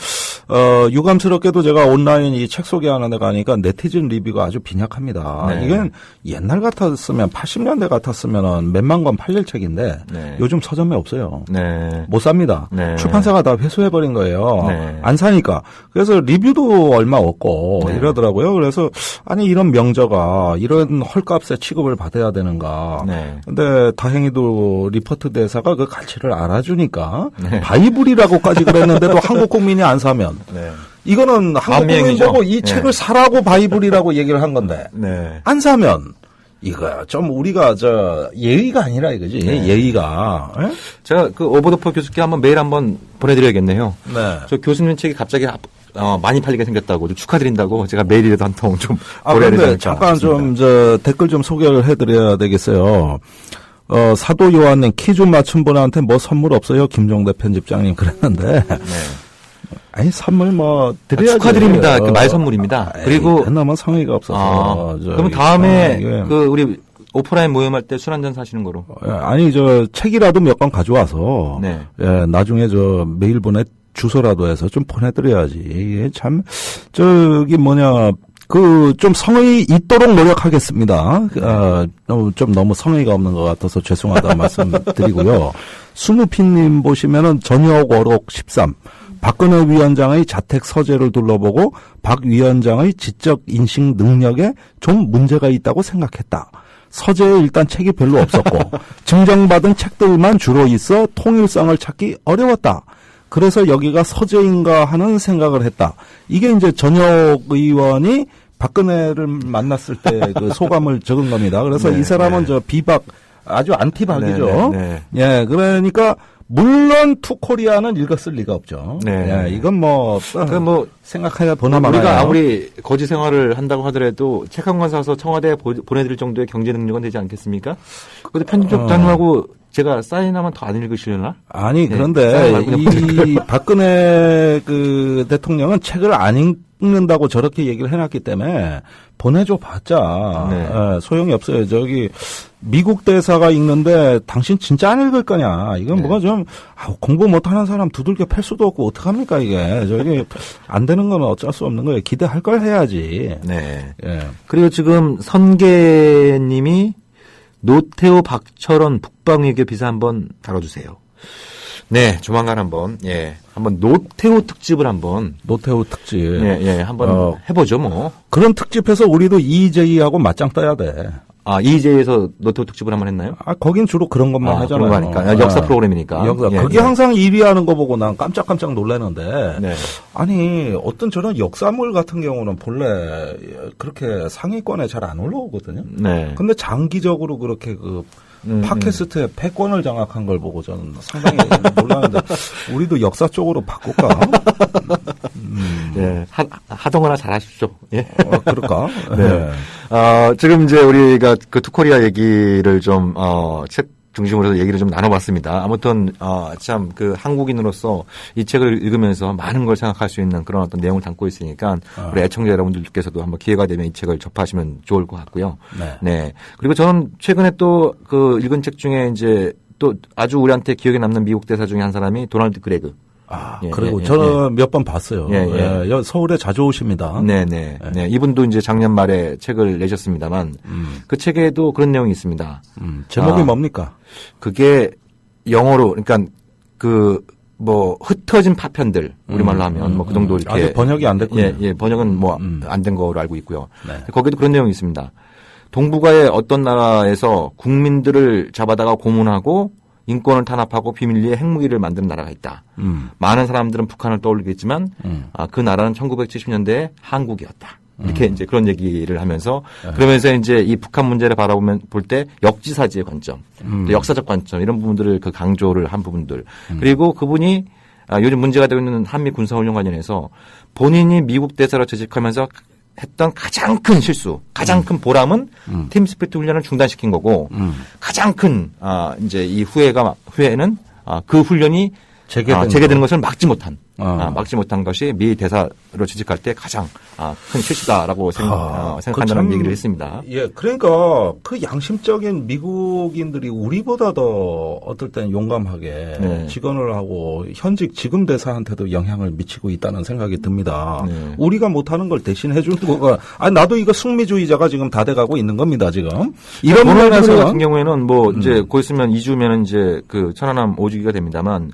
유감스럽게도 제가 온라인 이 책 소개하는 데 가니까 네티즌 리뷰가 아주 빈약합니다. 네. 이건 옛날 같았으면 80년대 같았으면 몇만 권 팔릴 책인데 네. 요즘 서점에 없어요. 네. 못 삽니다. 네. 출판사가 다 회수해버린 거예요. 네. 안 사니까. 그래서 리뷰도 얼마 없고 네. 이러더라고요. 그래서 아니 이런 명저가 이런 헐값에 취급을 받아야 되는가. 네. 근데 다행히도 리포트 대사가 그 가치를 알아주니까 네. 바이블이라고까지 그랬는데도 한국 국민이 안 사면 네. 이거는 한국 국민 만명이죠. 보고 이 네. 책을 사라고 바이블이라고 얘기를 한 건데 네. 안 사면 이거야 좀 우리가 예의가 아니라 이거지. 네. 예의가. 예? 제가 그 오버더퍼 교수께 한번 메일 한번 보내드려야겠네요. 네. 저 교수님 책이 갑자기 많이 팔리게 생겼다고 좀 축하드린다고 제가 메일이라도 한 통 좀 보내야 되지 그런데 않을까 잠깐 싶습니다. 좀 댓글 좀 소개를 해드려야 되겠어요. 사도 요한님 퀴즈 맞춘 분한테 뭐 선물 없어요? 김종대 편집장님 그랬는데. 네. 아니 선물 뭐 드려야죠. 축하드립니다. 그 말 선물입니다. 그리고 너무 성의가 없어서. 그러면 다음에 그 우리 오프라인 모임할 때 술 한잔 사시는 거로. 아니 책이라도 몇 권 가져와서 네. 예, 나중에 메일 보내 주소라도 해서 좀 보내드려야지. 이게 참 좀 성의 있도록 노력하겠습니다. 좀 너무 성의가 없는 것 같아서 죄송하다는 말씀 드리고요. 스누피님 보시면은 저녁 어록 13. 박근혜 위원장의 자택 서재를 둘러보고 박 위원장의 지적 인식 능력에 좀 문제가 있다고 생각했다. 서재에 일단 책이 별로 없었고 증정받은 책들만 주로 있어 통일성을 찾기 어려웠다. 그래서 여기가 서재인가 하는 생각을 했다. 이게 이제 전역 의원이 박근혜를 만났을 때 그 소감을 적은 겁니다. 그래서 네, 이 사람은 네. 비박, 아주 안티박이죠. 네, 네. 예, 그러니까 물론 투코리아는 읽었을 리가 없죠. 네. 예, 이건 생각해야 보나 마나요. 우리가 아무리 거지 생활을 한다고 하더라도 책 한 권 사서 청와대에 보내드릴 정도의 경제 능력은 되지 않겠습니까? 근데 편집장님하고 제가 사인하면 더 안 읽으시려나? 아니, 네, 그런데 사인 말고 그냥 이 박근혜 그 대통령은 책을 안 읽는다고 저렇게 얘기를 해놨기 때문에 보내줘 봤자 네. 소용이 없어요. 미국 대사가 읽는데 당신 진짜 안 읽을 거냐. 이건 네. 뭐가 좀 공부 못하는 사람 두들겨 팰 수도 없고 어떡합니까 이게. 안 되는 건 어쩔 수 없는 거예요. 기대할 걸 해야지. 네. 예. 그리고 지금 선계님이 노태우 박철원 북방 외교 비사 한번 다뤄주세요. 네, 조만간 한번 노태우 특집을 한번 노태우 특집. 한번 해보죠 뭐. 그런 특집해서 우리도 이재희하고 맞짱 떠야 돼. 이재에서 노태우 특집을 한번 했나요? 거긴 주로 그런 것만 하잖아요. 그런 거 하니까. 역사 프로그램이니까. 그게 항상 1위 하는 거 보고 난 깜짝깜짝 놀라는데. 네. 아니, 어떤 저런 역사물 같은 경우는 본래 그렇게 상위권에 잘 안 올라오거든요. 네. 근데 장기적으로 그렇게 팟캐스트의 패권을 장악한 걸 보고 저는 상당히 놀라는데, 우리도 역사 쪽으로 바꿀까? 예, 하동하나 잘하십시오. 예. 그럴까? 네. 지금 이제 우리가 그 투코리아 얘기를 좀, 책 중심으로 해서 얘기를 좀 나눠봤습니다. 아무튼, 참, 한국인으로서 이 책을 읽으면서 많은 걸 생각할 수 있는 그런 어떤 내용을 담고 있으니까, 우리 애청자 여러분들께서도 한번 기회가 되면 이 책을 접하시면 좋을 것 같고요. 네. 그리고 저는 최근에 또 읽은 책 중에 이제 또 아주 우리한테 기억에 남는 미국 대사 중에 한 사람이 도널드 그레그. 그리고 저는 몇 번 봤어요. 서울에 자주 오십니다. 네. 이분도 이제 작년 말에 책을 내셨습니다만, 그 책에도 그런 내용이 있습니다. 제목이 뭡니까? 그게 영어로, 그러니까 흩어진 파편들, 우리말로 하면 그 정도 이렇게. 아직 번역이 안 됐군요. 번역은 안 된 거로 알고 있고요. 네. 거기도 그런 내용이 있습니다. 동북아의 어떤 나라에서 국민들을 잡아다가 고문하고 인권을 탄압하고 비밀리에 핵무기를 만드는 나라가 있다. 많은 사람들은 북한을 떠올리겠지만 그 나라는 1970년대에 한국이었다. 이렇게 이제 그런 얘기를 하면서 그러면서 이제 이 북한 문제를 볼 때 역지사지의 관점, 또 역사적 관점 이런 부분들을 강조를 한 부분들. 그리고 그분이 요즘 문제가 되고 있는 한미 군사훈련 관련해서 본인이 미국 대사로 재직하면서 했던 가장 큰 실수, 가장 큰 보람은 팀 스피릿 훈련을 중단시킨 거고 가장 큰 이제 이 후회는 그 훈련이 재개되는 것을 막지 못한 것이 미 대사로 재직할 때 가장 큰 실수다라고 생각한다는 얘기를 했습니다. 예, 그러니까 그 양심적인 미국인들이 우리보다 더 어떨 때는 용감하게 직언을 하고 현직 지금 대사한테도 영향을 미치고 있다는 생각이 듭니다. 우리가 못하는 걸 대신 해주는 거가 나도 이거 승리주의자가 지금 다 돼가고 있는 겁니다 지금. 이런 면에서 같은 경우에는 이제 곧 있으면 2주면 이제 천안함 5주기가 됩니다만.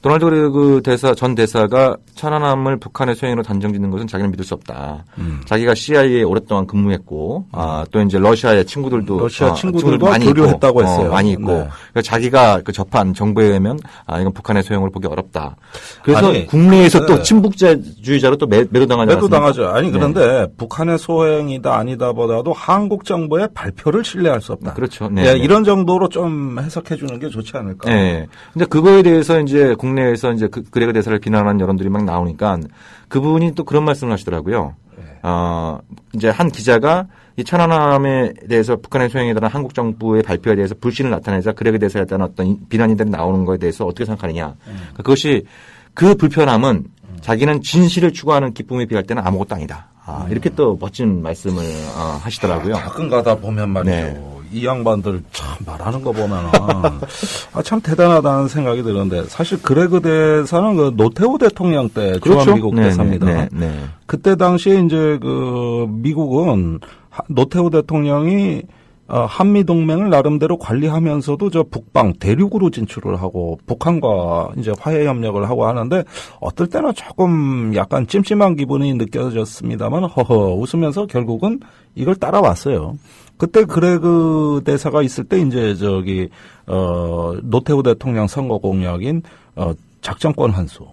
도널드 그레그 전 대사가 천안함을 북한의 소행으로 단정짓는 것은 자기는 믿을 수 없다. 자기가 CIA에 오랫동안 근무했고, 또 이제 러시아의 친구들도 많이 교류했다고 했어요. 많이 있고, 그러니까 자기가 접한 정보에 의하면 이건 북한의 소행을 보기 어렵다. 그래서 국내에서 또 친북주의자로 또 매도당하지 않습니까? 매도당하죠. 그런데 북한의 소행이다 아니다보다도 한국 정부의 발표를 신뢰할 수 없다. 그렇죠. 이런 정도로 좀 해석해 주는 게 좋지 않을까. 네. 근데 그거에 대해서 이제 국내에서 이제 그레그 대사를 비난하는 여론들이 막 나오니까 그분이 또 그런 말씀을 하시더라고요. 이제 한 기자가 이 천안함에 대해서 북한의 소행에 대한 한국 정부의 발표에 대해서 불신을 나타내자 그레그 대사에 대한 어떤 비난이들이 나오는 것에 대해서 어떻게 생각하느냐. 그것이 그 불편함은 자기는 진실을 추구하는 기쁨에 비할 때는 아무것도 아니다. 이렇게 또 멋진 말씀을 하시더라고요. 가끔 가다 보면 말이죠. 이 양반들 참 말하는 거 보면은 참 대단하다는 생각이 드는데 사실 그레그 대사는 노태우 대통령 때 주한미국 대사입니다. 그때 당시에 이제 미국은 노태우 대통령이 한미 동맹을 나름대로 관리하면서도 북방 대륙으로 진출을 하고 북한과 이제 화해 협력을 하고 하는데 어떨 때는 조금 약간 찜찜한 기분이 느껴졌습니다만 웃으면서 결국은 이걸 따라왔어요. 그때 그레그 대사가 있을 때 이제 노태우 대통령 선거 공약인 작전권 환수,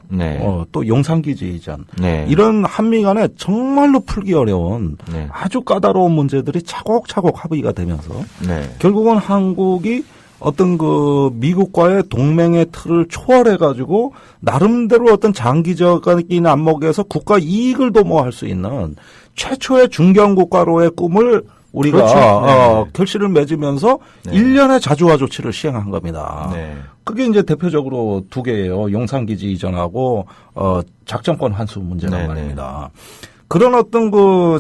또 용산기지 이전, 이런 한미 간에 정말로 풀기 어려운 아주 까다로운 문제들이 차곡차곡 합의가 되면서 결국은 한국이 어떤 미국과의 동맹의 틀을 초월해가지고 나름대로 어떤 장기적인 안목에서 국가 이익을 도모할 수 있는 최초의 중견 국가로의 꿈을 우리가 결실을 맺으면서 1년의 자주화 조치를 시행한 겁니다. 그게 이제 대표적으로 두 개예요. 용산기지 이전하고 작전권 환수 문제란 말입니다. 그런 어떤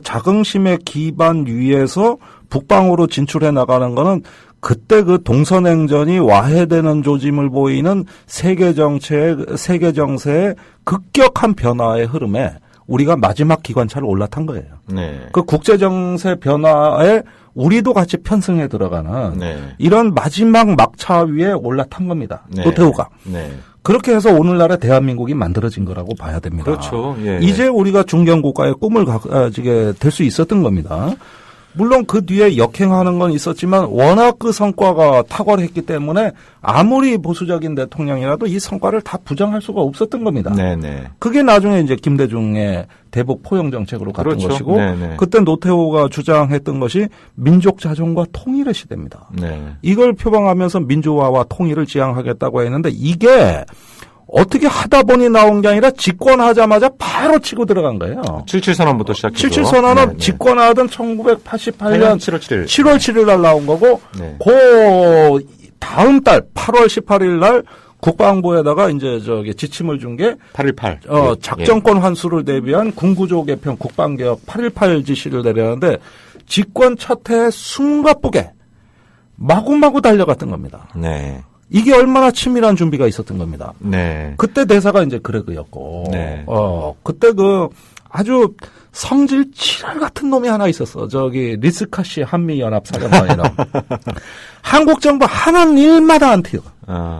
자긍심의 기반 위에서 북방으로 진출해 나가는 거는 그때 동서냉전이 와해되는 조짐을 보이는 세계 정세의 급격한 변화의 흐름에 우리가 마지막 기관차를 올라탄 거예요. 그 국제 정세 변화에 우리도 같이 편승해 들어가는 네. 이런 마지막 막차 위에 올라탄 겁니다. 네. 노태우가. 네. 그렇게 해서 오늘날의 대한민국이 만들어진 거라고 봐야 됩니다. 그렇죠. 예. 이제 우리가 중견국가의 꿈을 가지게 될 수 있었던 겁니다. 물론 그 뒤에 역행하는 건 있었지만 워낙 그 성과가 탁월했기 때문에 아무리 보수적인 대통령이라도 이 성과를 다 부정할 수가 없었던 겁니다. 네네. 그게 나중에 이제 김대중의 대북 포용 정책으로 갔던 그렇죠. 것이고 네네. 그때 노태우가 주장했던 것이 민족 자존과 통일의 시대입니다. 네. 이걸 표방하면서 민주화와 통일을 지향하겠다고 했는데 이게 어떻게 하다 보니 나온 게 아니라 집권하자마자 바로 치고 들어간 거예요. 77선언부터 시작해서. 77선언은 네네. 집권하던 1988년 7월 7일. 7월 7일 날 나온 거고 네. 그 다음 달 8월 18일 날 국방부에다가 이제 저기 지침을 준 게 8.18. 작전권 환수를 대비한 군구조 개편 국방개혁 8.18 지시를 내렸는데 집권 첫 해에 숨가쁘게 마구마구 달려갔던 겁니다. 네. 이게 얼마나 치밀한 준비가 있었던 겁니다. 네. 그때 대사가 이제 그레그였고, 네. 그때 그 아주 성질 지랄 같은 놈이 하나 있었어. 저기 리스카시 한미연합사령관이라고. 한국 정부 하는 일마다 안 튀어.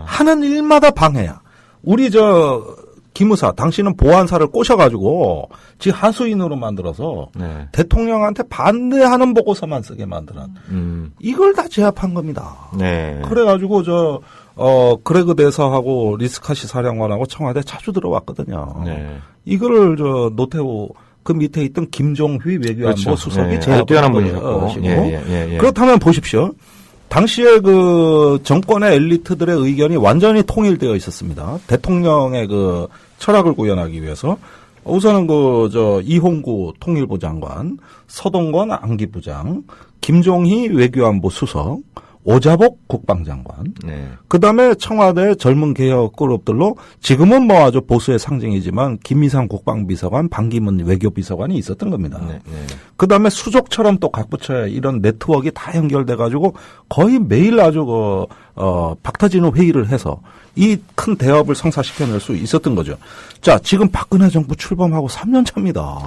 하는 일마다 방해야. 우리 기무사, 당신은 보안사를 꼬셔가지고 지 하수인으로 만들어서 네. 대통령한테 반대하는 보고서만 쓰게 만드는 이걸 다 제압한 겁니다. 네. 그래가지고 그레그 대사하고 리스카시 사령관하고 청와대 자주 들어왔거든요. 네. 이거를 노태우 그 밑에 있던 김종휘 외교안보 그렇죠. 수석이 네. 제압한 뛰어난 거예요. 분이셨고. 예. 그렇다면 보십시오. 당시에 그 정권의 엘리트들의 의견이 완전히 통일되어 있었습니다. 대통령의 그 철학을 구현하기 위해서 우선은 이홍구 통일부 장관, 서동건 안기부장, 김종희 외교안보 수석, 오자복 국방장관. 네. 그다음에 청와대 젊은 개혁 그룹들로 지금은 뭐 아주 보수의 상징이지만 김미상 국방비서관, 반기문 외교비서관이 있었던 겁니다. 네. 그다음에 수족처럼 또 각 부처에 이런 네트워크가 다 연결돼 가지고 거의 매일 아주 박터지는 회의를 해서 이 큰 대업을 성사시켜낼 수 있었던 거죠. 자, 지금 박근혜 정부 출범하고 3년 차입니다.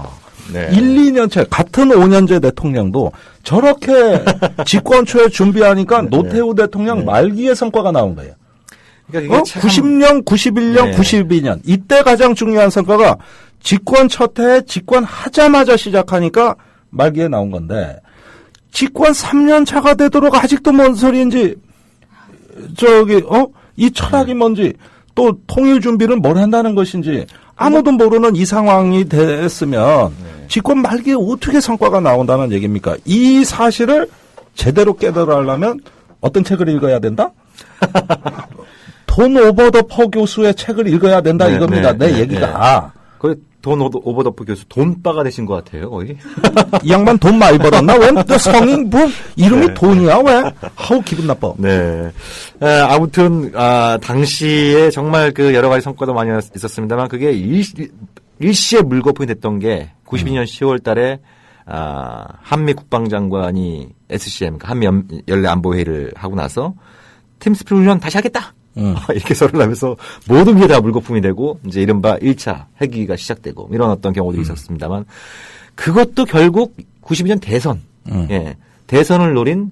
네. 1, 2년째 같은 5년제 대통령도 저렇게 집권 초에 준비하니까 노태우 대통령 말기의 성과가 나온 거예요. 그러니까 이게 90년, 91년, 네. 92년 이때 가장 중요한 성과가 집권 첫 해에 집권하자마자 시작하니까 말기에 나온 건데 집권 3년 차가 되도록 아직도 뭔 소리인지 이 철학이 뭔지 또 통일 준비를 뭘 한다는 것인지 아무도 모르는 이 상황이 됐으면 집권 말기에 어떻게 성과가 나온다는 얘기입니까? 이 사실을 제대로 깨달으려면 어떤 책을 읽어야 된다? 돈 오버 더 퍼 교수의 책을 읽어야 된다 이겁니다. 내 얘기가. 거의 돈 오버더프 교수 돈바가 되신 것 같아요, 거의. 이 양반 돈 많이 벌었나? 왜 또 성인 이름이 돈이야? 왜? 아우 기분 나빠. 네. 아무튼 당시에 정말 그 여러 가지 성과도 많이 있었습니다만 그게 일시에 물거품이 됐던 게 92년 10월 달에 한미 국방장관이 SCM, 한미 연례 안보회의를 하고 나서 팀스프링 훈련 다시 하겠다. 이렇게 서를 하면서 모든 게 다 물거품이 되고 이제 이른바 1차 핵위기가 시작되고 이런 어떤 경우들이 있었습니다만 그것도 결국 92년 대선, 대선을 노린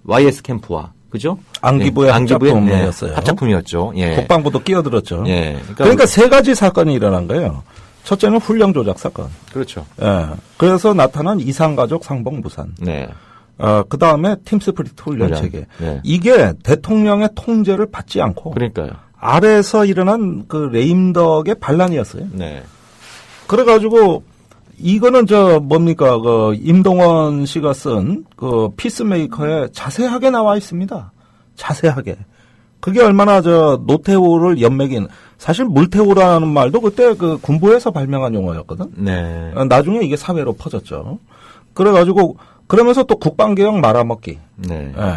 YS 캠프와 그죠? 안기부의 합작품이었어요. 합작품이었죠. 예. 국방부도 끼어들었죠. 예. 그러니까 세 가지 사건이 일어난 거예요. 첫째는 훈령 조작 사건. 그렇죠. 예. 그래서 나타난 이상가족 상봉 무산. 네. 그 다음에 팀스프리트 훈련 체계. 네. 이게 대통령의 통제를 받지 않고. 그러니까요. 아래에서 일어난 그 레임덕의 반란이었어요. 네. 그래가지고 이거는 뭡니까 임동원 씨가 쓴 그 피스메이커에 자세하게 나와 있습니다. 자세하게. 그게 얼마나 노태우를 연맥인 사실 물태우라는 말도 그때 그 군부에서 발명한 용어였거든. 네. 나중에 이게 사회로 퍼졌죠. 그래가지고 그러면서 또 국방개혁 말아먹기. 네. 예.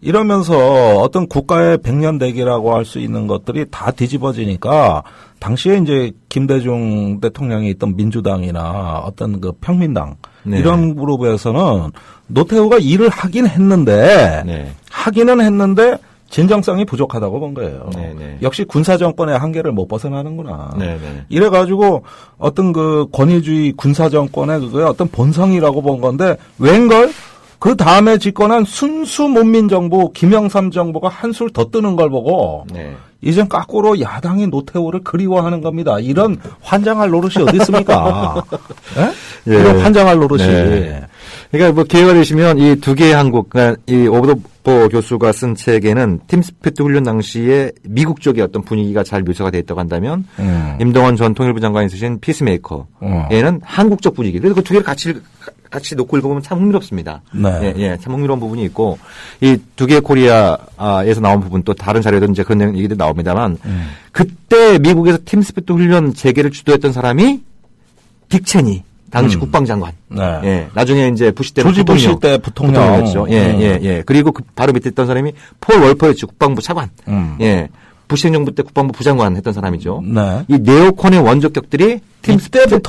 이러면서 어떤 국가의 백년대기라고 할 수 있는 것들이 다 뒤집어지니까 당시에 이제 김대중 대통령이 있던 민주당이나 어떤 그 평민당 이런 그룹에서는 노태우가 일을 하긴 했는데 하기는 했는데 진정성이 부족하다고 본 거예요. 역시 군사정권의 한계를 못 벗어나는구나. 이래가지고 어떤 그 권위주의 군사정권의 그거의 어떤 본성이라고 본 건데 웬걸 그 다음에 집권한 순수 문민정부 김영삼 정부가 한술 더 뜨는 걸 보고 네. 이젠 거꾸로 야당이 노태우를 그리워하는 겁니다. 이런 환장할 노릇이 어디 있습니까? 예? 예. 이런 환장할 노릇이. 네. 그러니까 뭐 기회가 되시면 이 두 개의 한국, 그러니까 이 오버더 교수가 쓴 책에는 팀스피트 훈련 당시에 미국 쪽의 어떤 분위기가 잘 묘사가 되어 있다고 한다면 임동원 전 통일부 장관이 쓰신 피스메이커에는 한국적 분위기. 그래서 그 두 개를 같이 놓고 읽어보면 참 흥미롭습니다. 네. 예, 참 흥미로운 부분이 있고 이 두 개의 코리아에서 나온 부분 또 다른 자료에도 이제 그런 얘기도 나옵니다만 그때 미국에서 팀스피트 훈련 재개를 주도했던 사람이 딕 체니. 당시 국방장관. 네. 예. 나중에 이제 부시 때 조지 부시 때 부통령이었죠. 예. 그리고 그 바로 밑에 있던 사람이 폴 월퍼였죠. 국방부 차관. 예. 부시 행정부 때 국방부 부장관 했던 사람이죠. 네. 이 네오콘의 원조격들이 팀스피트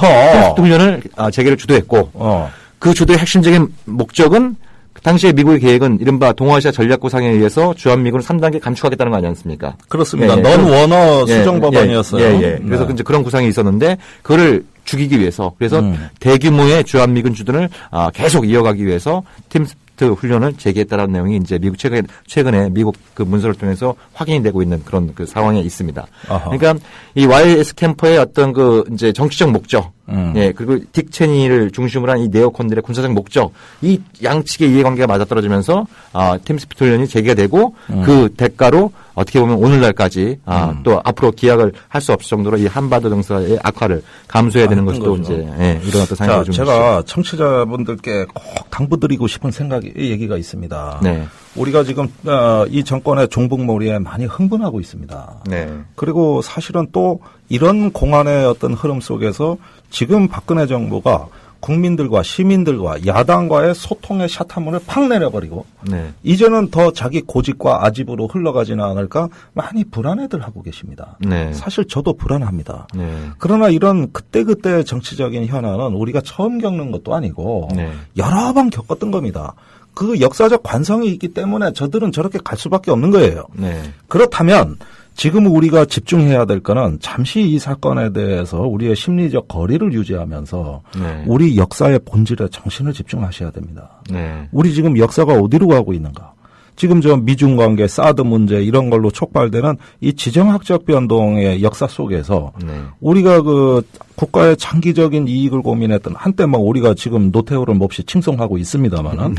훈련을 재개를 주도했고 그 주도의 핵심적인 목적은 그 당시에 미국의 계획은 이른바 동아시아 전략구상에 의해서 주한미군을 3단계 감축하겠다는 거 아니 않습니까? 그렇습니다. 예, 넌 원어 수정 법안이었어요. 예. 그래서 이제 그런 구상이 있었는데 그거를 죽이기 위해서 그래서 대규모의 주한미군 주둔을 계속 이어가기 위해서 팀스피트 훈련을 재개했다는 내용이 이제 미국 최근에 미국 그 문서를 통해서 확인이 되고 있는 그런 그 상황에 있습니다. 아하. 그러니까 이 YS 캠퍼의 어떤 그 이제 정치적 목적, 예 그리고 딕 체니를 중심으로 한 이 네오콘들의 군사적 목적, 이 양측의 이해관계가 맞아떨어지면서 팀스피트 훈련이 재개가 되고 그 대가로 어떻게 보면 오늘날까지 또 앞으로 기약을 할 수 없을 정도로 이 한반도 정세의 악화를 감수해야 되는 것이 또 이제 이런 어떤 상황이 좀 제가 청취자분들께 꼭 당부드리고 싶은 얘기가 있습니다. 네. 우리가 지금 이 정권의 종북몰이에 많이 흥분하고 있습니다. 네. 그리고 사실은 또 이런 공안의 어떤 흐름 속에서 지금 박근혜 정부가 국민들과 시민들과 야당과의 소통의 샷화문을 팍 내려버리고 네. 이제는 더 자기 고집과 아집으로 흘러가지는 않을까 많이 불안해들 하고 계십니다. 네. 사실 저도 불안합니다. 네. 그러나 이런 그때그때 정치적인 현안은 우리가 처음 겪는 것도 아니고 네. 여러 번 겪었던 겁니다. 그 역사적 관성이 있기 때문에 저들은 저렇게 갈 수밖에 없는 거예요. 네. 그렇다면 지금 우리가 집중해야 될 거는 잠시 이 사건에 대해서 우리의 심리적 거리를 유지하면서 네. 우리 역사의 본질에 정신을 집중하셔야 됩니다. 네. 우리 지금 역사가 어디로 가고 있는가? 지금 저 미중 관계, 사드 문제 이런 걸로 촉발되는 이 지정학적 변동의 역사 속에서 네. 우리가 그 국가의 장기적인 이익을 고민했던 한때 막 우리가 지금 노태우를 몹시 칭송하고 있습니다만은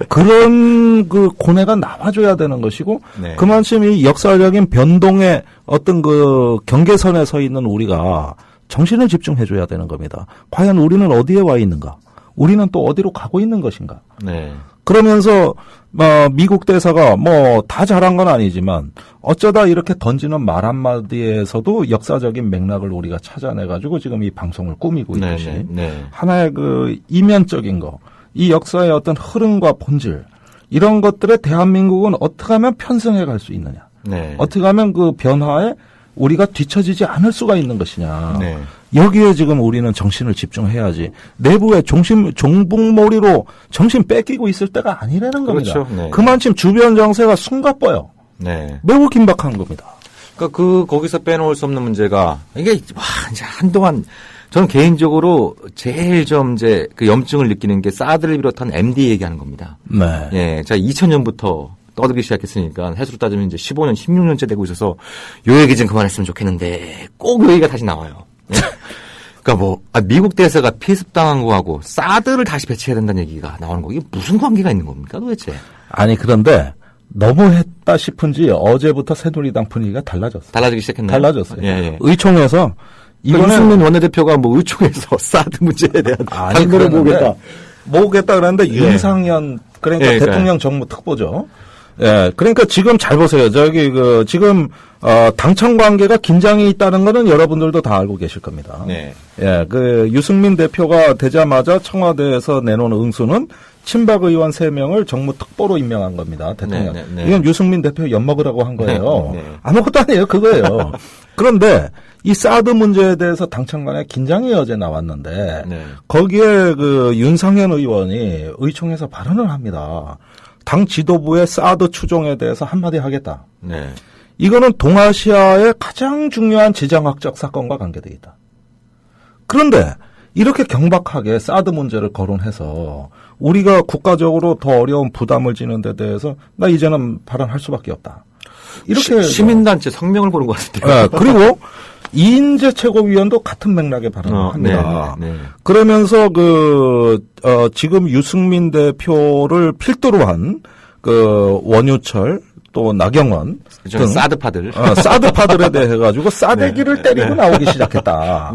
그런 그 고뇌가 나와줘야 되는 것이고 네. 그만큼 이 역사적인 변동의 어떤 그 경계선에 서 있는 우리가 정신을 집중해줘야 되는 겁니다. 과연 우리는 어디에 와 있는가? 우리는 또 어디로 가고 있는 것인가? 네. 그러면서 미국 대사가 뭐 다 잘한 건 아니지만 어쩌다 이렇게 던지는 말 한마디에서도 역사적인 맥락을 우리가 찾아내가지고 지금 이 방송을 꾸미고 있듯이 하나의 그 이면적인 거, 이 역사의 어떤 흐름과 본질 이런 것들에 대한민국은 어떻게 하면 편승해 갈 수 있느냐, 어떻게 하면 그 변화에 우리가 뒤처지지 않을 수가 있는 것이냐. 여기에 지금 우리는 정신을 집중해야지 내부의 종북몰이로 정신 뺏기고 있을 때가 아니라는 겁니다. 그렇죠. 네. 그만큼 주변 정세가 숨가뻐요. 네. 매우 긴박한 겁니다. 그러니까 거기서 빼놓을 수 없는 문제가 이게 이제 한동안 저는 개인적으로 제일 좀 이제 그 염증을 느끼는 게 사드를 비롯한 MD 얘기하는 겁니다. 네. 예. 제가 2000년부터 떠들기 시작했으니까 해수로 따지면 이제 15년, 16년째 되고 있어서 요 얘기 좀 그만했으면 좋겠는데 꼭 요 얘기가 다시 나와요. 예? 그러니까 미국 대사가 피습당한 거하고 사드를 다시 배치해야 된다는 얘기가 나오는 거 이게 무슨 관계가 있는 겁니까 도대체? 아니 그런데 너무했다 싶은지 어제부터 새누리당 분위기가 달라졌어요. 달라지기 시작했나요? 달라졌어요. 예. 의총에서 이번에 유승민 원내대표가 뭐 의총에서 사드 문제에 대한 당근을 모으겠다 그랬는데 윤상현 그러니까 대통령 정무 특보죠. 예, 그러니까 지금 잘 보세요. 지금 당청 관계가 긴장이 있다는 거는 여러분들도 다 알고 계실 겁니다. 네. 예, 유승민 대표가 되자마자 청와대에서 내놓은 응수는 친박 의원 3명을 정무 특보로 임명한 겁니다. 대통령. 이건 유승민 대표 엿먹으라고 한 거예요. 아무것도 아니에요. 그거예요. 그런데 이 사드 문제에 대해서 당청 간에 긴장이 어제 나왔는데 거기에 윤상현 의원이 의총에서 발언을 합니다. 당 지도부의 사드 추종에 대해서 한마디 하겠다. 이거는 동아시아의 가장 중요한 지정학적 사건과 관계되어 있다. 그런데 이렇게 경박하게 사드 문제를 거론해서 우리가 국가적으로 더 어려운 부담을 지는 데 대해서 나 이제는 발언할 수밖에 없다. 이렇게 시민단체 성명을 보는 것 같은데요. 네, 그리고 이인재 최고위원도 같은 맥락의 발언을 합니다. 네. 그러면서 지금 유승민 대표를 필두로 한 원유철 또 나경원 등 사드파들. 사드파들에 대해 가지고 싸대기를 때리고 나오기 시작했다.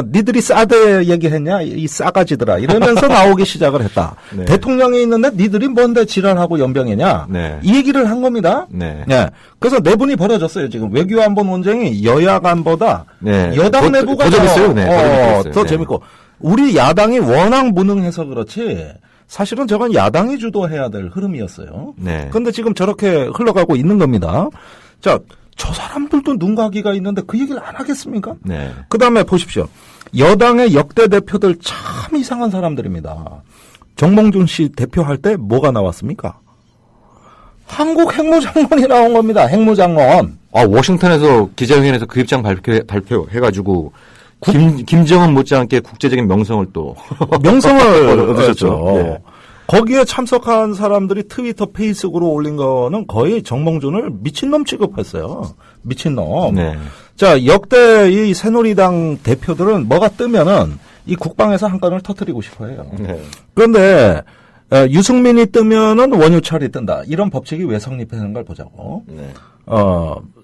니들이 사드 얘기했냐 이 싸가지들아 이러면서 나오기 시작을 했다. 대통령이 있는데 니들이 뭔데 지랄하고 연병이냐 이 얘기를 한 겁니다. 그래서 내분이 벌어졌어요. 지금 외교안보 논쟁이 여야 간보다 여당 내부가 더 재밌어요. 더 재밌고 우리 야당이 워낙 무능해서 그렇지. 사실은 저건 야당이 주도해야 될 흐름이었어요. 그런데 지금 저렇게 흘러가고 있는 겁니다. 자, 저 사람들도 눈가기가 있는데 그 얘기를 안 하겠습니까? 그다음에 보십시오. 여당의 역대 대표들 참 이상한 사람들입니다. 정몽준 씨 대표할 때 뭐가 나왔습니까? 한국 핵무장관이 나온 겁니다. 핵무장관. 워싱턴에서 기자회견에서 그 입장 발표해가지고 김정은 못지않게 국제적인 명성을 또 명성을 얻으셨죠. 거기에 참석한 사람들이 트위터, 페이스북으로 올린 거는 거의 정몽준을 미친놈 취급했어요. 미친놈. 자, 역대 이 새누리당 대표들은 뭐가 뜨면은 이 국방에서 한 건을 터뜨리고 싶어 해요. 그런데 유승민이 뜨면은 원유철이 뜬다. 이런 법칙이 왜 성립하는 걸 보자고.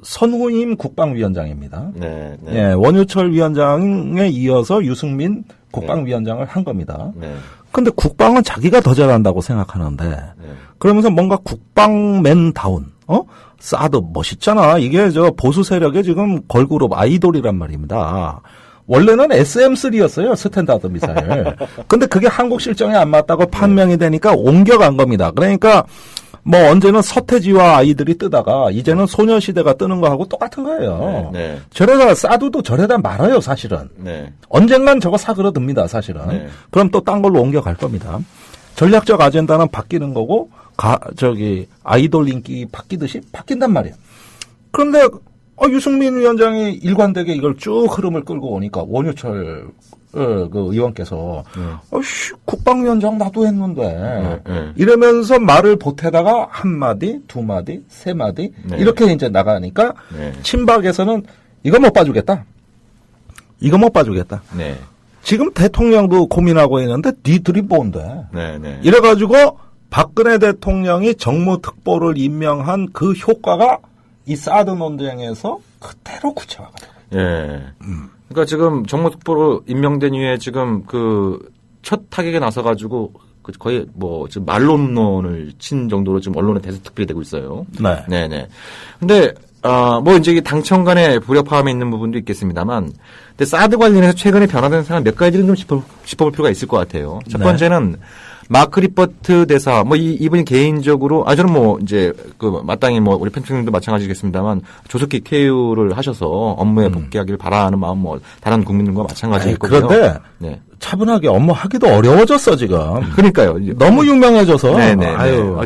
선후임 국방위원장입니다. 원유철 위원장에 이어서 유승민 국방위원장을 한 겁니다. 근데 국방은 자기가 더 잘한다고 생각하는데 그러면서 뭔가 국방맨다운 사드 멋있잖아. 이게 저 보수 세력의 지금 걸그룹 아이돌이란 말입니다. 원래는 SM3였어요. 스탠다드 미사일. 근데 그게 한국 실정에 안 맞다고 판명이 되니까 옮겨간 겁니다. 그러니까 뭐 언제는 서태지와 아이들이 뜨다가 이제는 소녀시대가 뜨는 거하고 똑같은 거예요. 저래다 사드도 저래다 말아요. 사실은. 언젠간 저거 사그러듭니다. 사실은. 그럼 또 딴 걸로 옮겨갈 겁니다. 전략적 아젠다는 바뀌는 거고 아이돌 인기 바뀌듯이 바뀐단 말이에요. 그런데 유승민 위원장이 일관되게 이걸 쭉 흐름을 끌고 오니까 원유철 그 의원께서 국방위원장 나도 했는데 이러면서 말을 보태다가 한 마디, 두 마디, 세 마디 이렇게 이제 나가니까 친박에서는 이거 못 봐주겠다. 이거 못 봐주겠다. 지금 대통령도 고민하고 있는데 니들이 뭔데? 이래가지고 박근혜 대통령이 정무특보를 임명한 그 효과가 이 사드 논쟁에서 그대로 구체화가 되고. 그러니까 지금 정무특보로 임명된 이후에 지금 그 첫 타격에 나서가지고 거의 뭐 지금 말론론을 친 정도로 지금 언론에 대서특필이 되고 있어요. 근데 뭐 이제 당청 간의 불협화음이 있는 부분도 있겠습니다만, 근데 사드 관련해서 최근에 변화된 사람 몇 가지는 좀 짚어볼 필요가 있을 것 같아요. 첫 번째는 마크 리퍼트 대사, 이분이 개인적으로, 저는 이제, 마땅히 우리 팬층님도 마찬가지겠습니다만, 조속히 쾌유를 하셔서 업무에 복귀하길 바라는 마음, 다른 국민들과 마찬가지겠거든요. 그런데, 차분하게 업무하기도 어려워졌어, 지금. 그러니까요. 너무 유명해져서.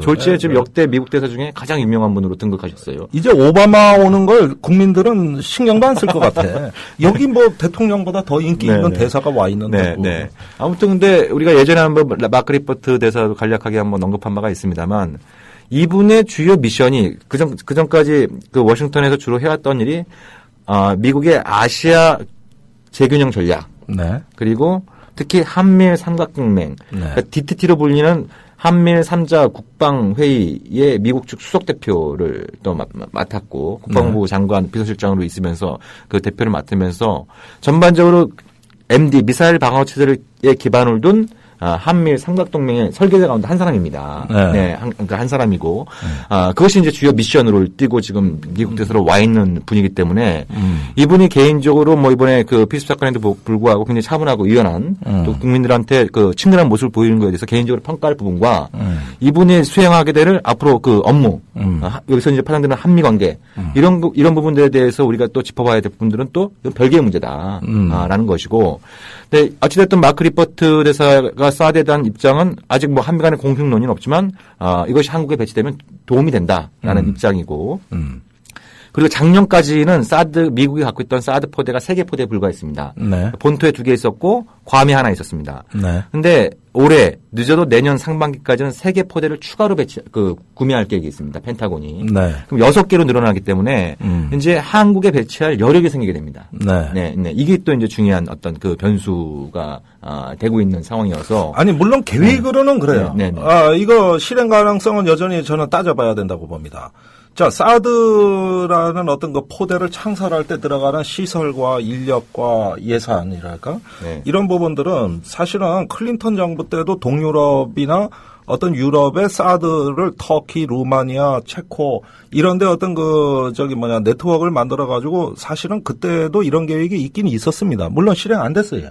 졸지에 지금 역대 미국 대사 중에 가장 유명한 분으로 등극하셨어요. 이제 오바마 오는 걸 국민들은 신경도 안 쓸 것 같아. 여기 대통령보다 더 인기 있는 대사가 와 있는데. 아무튼 근데 우리가 예전에 한번 마크 리퍼트 대사도 간략하게 한번 언급한 바가 있습니다만, 이분의 주요 미션이 그전까지 워싱턴에서 주로 해왔던 일이 미국의 아시아 재균형 전략. 그리고 특히 한미일 삼각동맹, 그러니까 DTT로 불리는 한미일 3자 국방회의의 미국 측 수석대표를 또 맡았고, 국방부 장관 비서실장으로 있으면서 그 대표를 맡으면서 전반적으로 MD, 미사일 방어 체제에 기반을 둔 한미일 삼각동맹의 설계자 가운데 한 사람입니다. 한 사람이고, 그것이 이제 주요 미션으로 띄고 지금 미국 대사로 와 있는 분이기 때문에 이분이 개인적으로 이번에 그 피습 사건에도 불구하고 굉장히 차분하고 유연한 또 국민들한테 친근한 모습을 보이는 것에 대해서 개인적으로 평가할 부분과 이분이 수행하게 될 앞으로 그 업무, 여기서 이제 파생되는 한미 관계, 이런 부분들에 대해서 우리가 또 짚어봐야 될 부분들은 또 별개의 문제다라는 것이고, 네, 어찌됐든 마크 리퍼트 대사가 사드에 대한 입장은 아직 한미 간의 공식 논의는 없지만 이것이 한국에 배치되면 도움이 된다라는 입장이고, 그리고 작년까지는 미국이 갖고 있던 사드 포대가 3개 포대에 불과했습니다. 네. 본토에 2개 있었고 괌에 하나 있었습니다. 네. 근데 올해 늦어도 내년 상반기까지는 3개 포대를 추가로 구매할 계획이 있습니다. 펜타곤이. 네. 그럼 6개로 늘어나기 때문에 이제 한국에 배치할 여력이 생기게 됩니다. 네. 네, 네. 이게 또 이제 중요한 어떤 그 변수가 되고 있는 상황이어서. 아니 물론 계획으로는 그래요. 네, 네, 네. 이거 실행 가능성은 여전히 저는 따져봐야 된다고 봅니다. 자, 사드라는 어떤 그 포대를 창설할 때 들어가는 시설과 인력과 예산이랄까? 네. 이런 부분들은 사실은 클린턴 정부 때도 동유럽이나 어떤 유럽의 사드를 터키, 루마니아, 체코 이런 데 어떤 네트워크를 만들어 가지고 사실은 그때도 이런 계획이 있긴 있었습니다. 물론 실행 안 됐어요.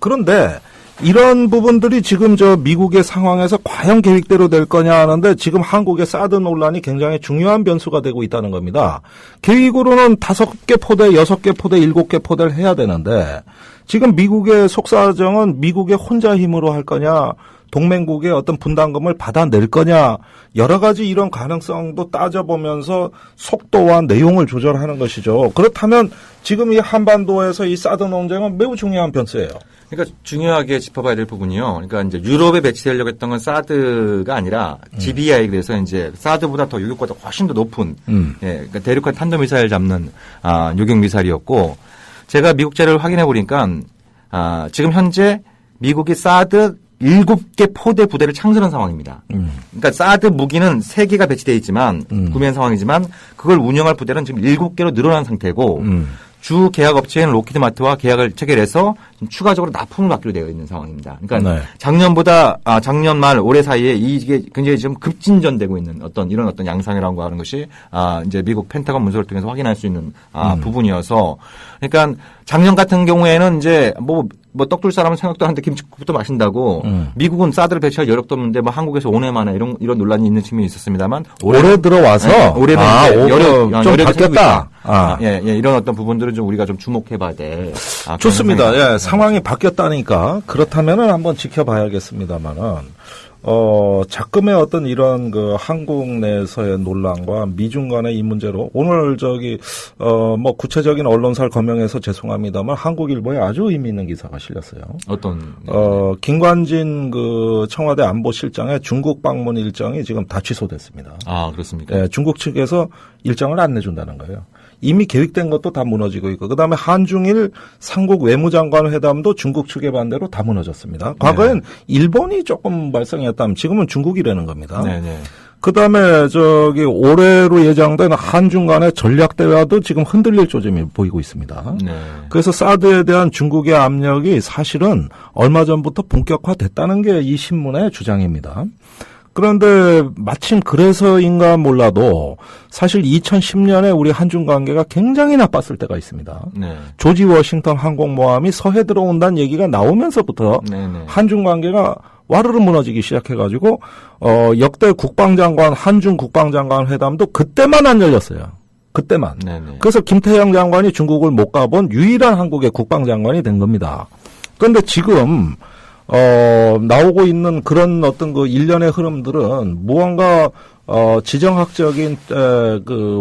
그런데 이런 부분들이 지금 미국의 상황에서 과연 계획대로 될 거냐 하는데 지금 한국의 사드 논란이 굉장히 중요한 변수가 되고 있다는 겁니다. 계획으로는 5개 포대, 6개 포대, 7개 포대를 해야 되는데 지금 미국의 속사정은 미국의 혼자 힘으로 할 거냐, 동맹국의 어떤 분담금을 받아낼 거냐, 여러 가지 이런 가능성도 따져보면서 속도와 내용을 조절하는 것이죠. 그렇다면 지금 이 한반도에서 이 사드 논쟁은 매우 중요한 변수예요. 그러니까 중요하게 짚어봐야 될 부분이요. 그러니까 이제 유럽에 배치되려고 했던 건 사드가 아니라 GBI 그래서 이제 사드보다 더 유격보다 훨씬 더 높은 그러니까 대륙간 탄도미사일 잡는 요격 미사일이었고 제가 미국 자료를 확인해 보니까 지금 현재 미국이 사드 7개 포대 부대를 창설한 상황입니다. 그러니까 사드 무기는 3개가 배치되어 있지만 구매한 상황이지만 그걸 운영할 부대는 지금 7개로 늘어난 상태고 주 계약 업체인 로키드 마트와 계약을 체결해서 추가적으로 납품을 받기로 되어 있는 상황입니다. 그러니까 네. 작년 말 올해 사이에 이게 굉장히 좀 급진전되고 있는 이런 양상이라고 하는 것이 이제 미국 펜타곤 문서를 통해서 확인할 수 있는 부분이어서 그러니까 작년 같은 경우에는 이제 뭐 떡줄 사람은 생각도 하는데 김치국부터 마신다고 미국은 사드를 배치할 여력도 없는데 뭐 한국에서 5년 만에 이런 논란이 있는 측면이 있었습니다만 올해 들어와서 올해는 좀 바뀌었다. 이런 어떤 부분들은 좀 우리가 좀 주목해봐야 돼. 좋습니다. 상황이 바뀌었다니까 그렇다면은 한번 지켜봐야겠습니다만은. 작금의 어떤 이런 한국 내에서의 논란과 미중 간의 이 문제로 오늘 구체적인 언론사를 거명해서 죄송합니다만 한국일보에 아주 의미 있는 기사가 실렸어요. 어떤? 김관진 청와대 안보실장의 중국 방문 일정이 지금 다 취소됐습니다. 아, 그렇습니까? 네, 중국 측에서 일정을 안 내준다는 거예요. 이미 계획된 것도 다 무너지고 있고 그다음에 한중일 삼국 외무장관 회담도 중국 측의 반대로 다 무너졌습니다. 과거엔 일본이 조금 발생했다면 지금은 중국이라는 겁니다. 네네. 그다음에 올해로 예정된 한중 간의 전략 대화도 지금 흔들릴 조짐이 보이고 있습니다. 네. 그래서 사드에 대한 중국의 압력이 사실은 얼마 전부터 본격화됐다는 게 이 신문의 주장입니다. 그런데 마침 그래서인가 몰라도 사실 2010년에 우리 한중 관계가 굉장히 나빴을 때가 있습니다. 네. 조지 워싱턴 항공모함이 서해 들어온다는 얘기가 나오면서부터 네네. 한중 관계가 와르르 무너지기 시작해가지고 역대 국방장관 한중 국방장관 회담도 그때만 안 열렸어요. 그때만. 네네. 그래서 김태형 장관이 중국을 못 가본 유일한 한국의 국방장관이 된 겁니다. 그런데 지금 나오고 있는 그런 어떤 일련의 흐름들은 무언가 지정학적인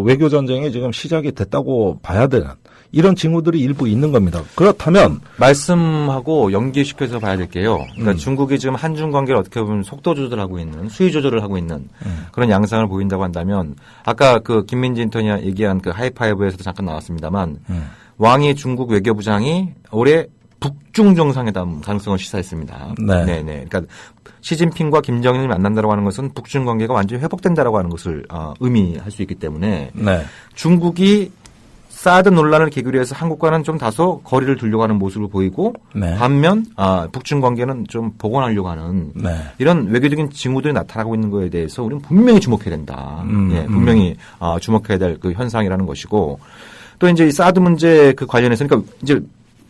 외교 전쟁이 지금 시작이 됐다고 봐야 되는 이런 징후들이 일부 있는 겁니다. 그렇다면 말씀하고 연계시켜서 봐야 될 게요. 그러니까 중국이 지금 한중 관계를 어떻게 보면 속도 조절하고 있는 수위 조절을 하고 있는 그런 양상을 보인다고 한다면 아까 김민지 인턴이 얘기한 하이파이브에서도 잠깐 나왔습니다만 왕이 중국 외교부장이 올해 북중 정상회담 가능성을 시사했습니다. 네. 네네. 그러니까 시진핑과 김정은이 만난다라고 하는 것은 북중 관계가 완전히 회복된다라고 하는 것을 의미할 수 있기 때문에 네. 중국이 사드 논란을 계기로 해서 한국과는 좀 다소 거리를 두려고 하는 모습을 보이고 네. 반면 북중 관계는 좀 복원하려고 하는 네. 이런 외교적인 징후들이 나타나고 있는 거에 대해서 우리는 분명히 주목해야 된다. 분명히 주목해야 될 현상이라는 것이고 또 이제 이 사드 문제 관련해서 그러니까 이제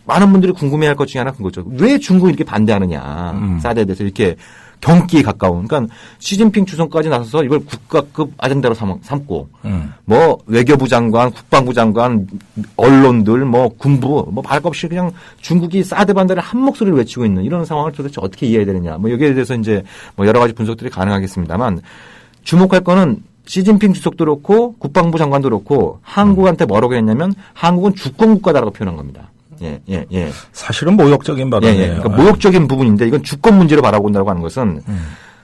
많은 분들이 궁금해할 것 중에 하나 그거죠. 왜 중국이 이렇게 반대하느냐. 사드에 대해서 이렇게 경기에 가까운. 그러니까 시진핑 주석까지 나서서 이걸 국가급 아젠다로 삼고 뭐 외교부 장관, 국방부 장관, 언론들, 군부 말할 것 없이 그냥 중국이 사드 반대를 한 목소리를 외치고 있는 이런 상황을 도대체 어떻게 이해해야 되느냐. 여기에 대해서 이제 여러 가지 분석들이 가능하겠습니다만 주목할 거는 시진핑 주석도 그렇고 국방부 장관도 그렇고 한국한테 뭐라고 했냐면 한국은 주권 국가다라고 표현한 겁니다. 예. 사실은 모욕적인 발언이에요. 그러니까 모욕적인 부분인데 이건 주권 문제로 바라본다고 하는 것은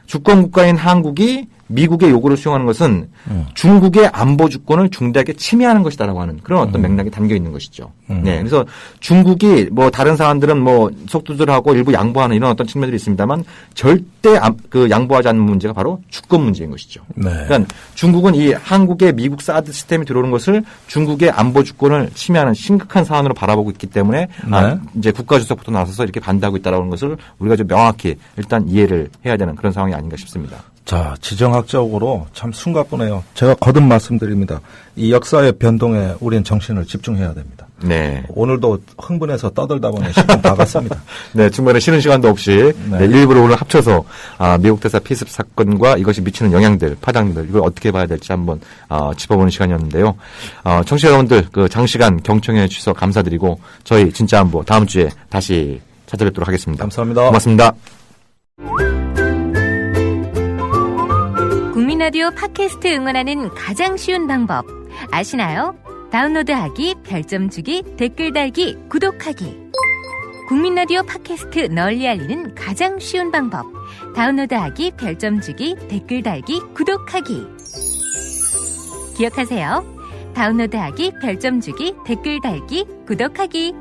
주권 국가인 한국이 미국의 요구를 수용하는 것은 중국의 안보 주권을 중대하게 침해하는 것이다라고 하는 그런 어떤 맥락이 담겨 있는 것이죠. 네. 그래서 중국이 뭐 다른 사람들은 뭐 속도들하고 일부 양보하는 이런 어떤 측면들이 있습니다만 절대 그 양보하지 않는 문제가 바로 주권 문제인 것이죠. 네. 그러니까 중국은 이 한국의 미국 사드 시스템이 들어오는 것을 중국의 안보 주권을 침해하는 심각한 사안으로 바라보고 있기 때문에 네. 이제 국가 주석부터 나서서 이렇게 반대하고 있다라는 것을 우리가 좀 명확히 일단 이해를 해야 되는 그런 상황이 아닌가 싶습니다. 자, 지정학적으로 참 숨가쁘네요. 제가 거듭 말씀드립니다. 이 역사의 변동에 우리는 정신을 집중해야 됩니다. 네. 오늘도 흥분해서 떠들다 보니 10분 다 갔습니다. 네, 중간에 쉬는 시간도 없이 네. 네, 일부러 오늘 합쳐서 미국 대사 피습 사건과 이것이 미치는 영향들, 파장들 이걸 어떻게 봐야 될지 한번 짚어보는 시간이었는데요. 청취자 여러분들 그 장시간 경청해 주셔서 감사드리고 저희 진짜 안보 다음 주에 다시 찾아뵙도록 하겠습니다. 감사합니다. 고맙습니다. 국민 라디오 팟캐스트 응원하는 가장 쉬운 방법 아시나요? 다운로드하기, 별점 주기, 댓글 달기, 구독하기. 국민 라디오 팟캐스트 널리 알리는 가장 쉬운 방법. 다운로드하기, 별점 주기, 댓글 달기, 구독하기. 기억하세요. 다운로드하기, 별점 주기, 댓글 달기, 구독하기.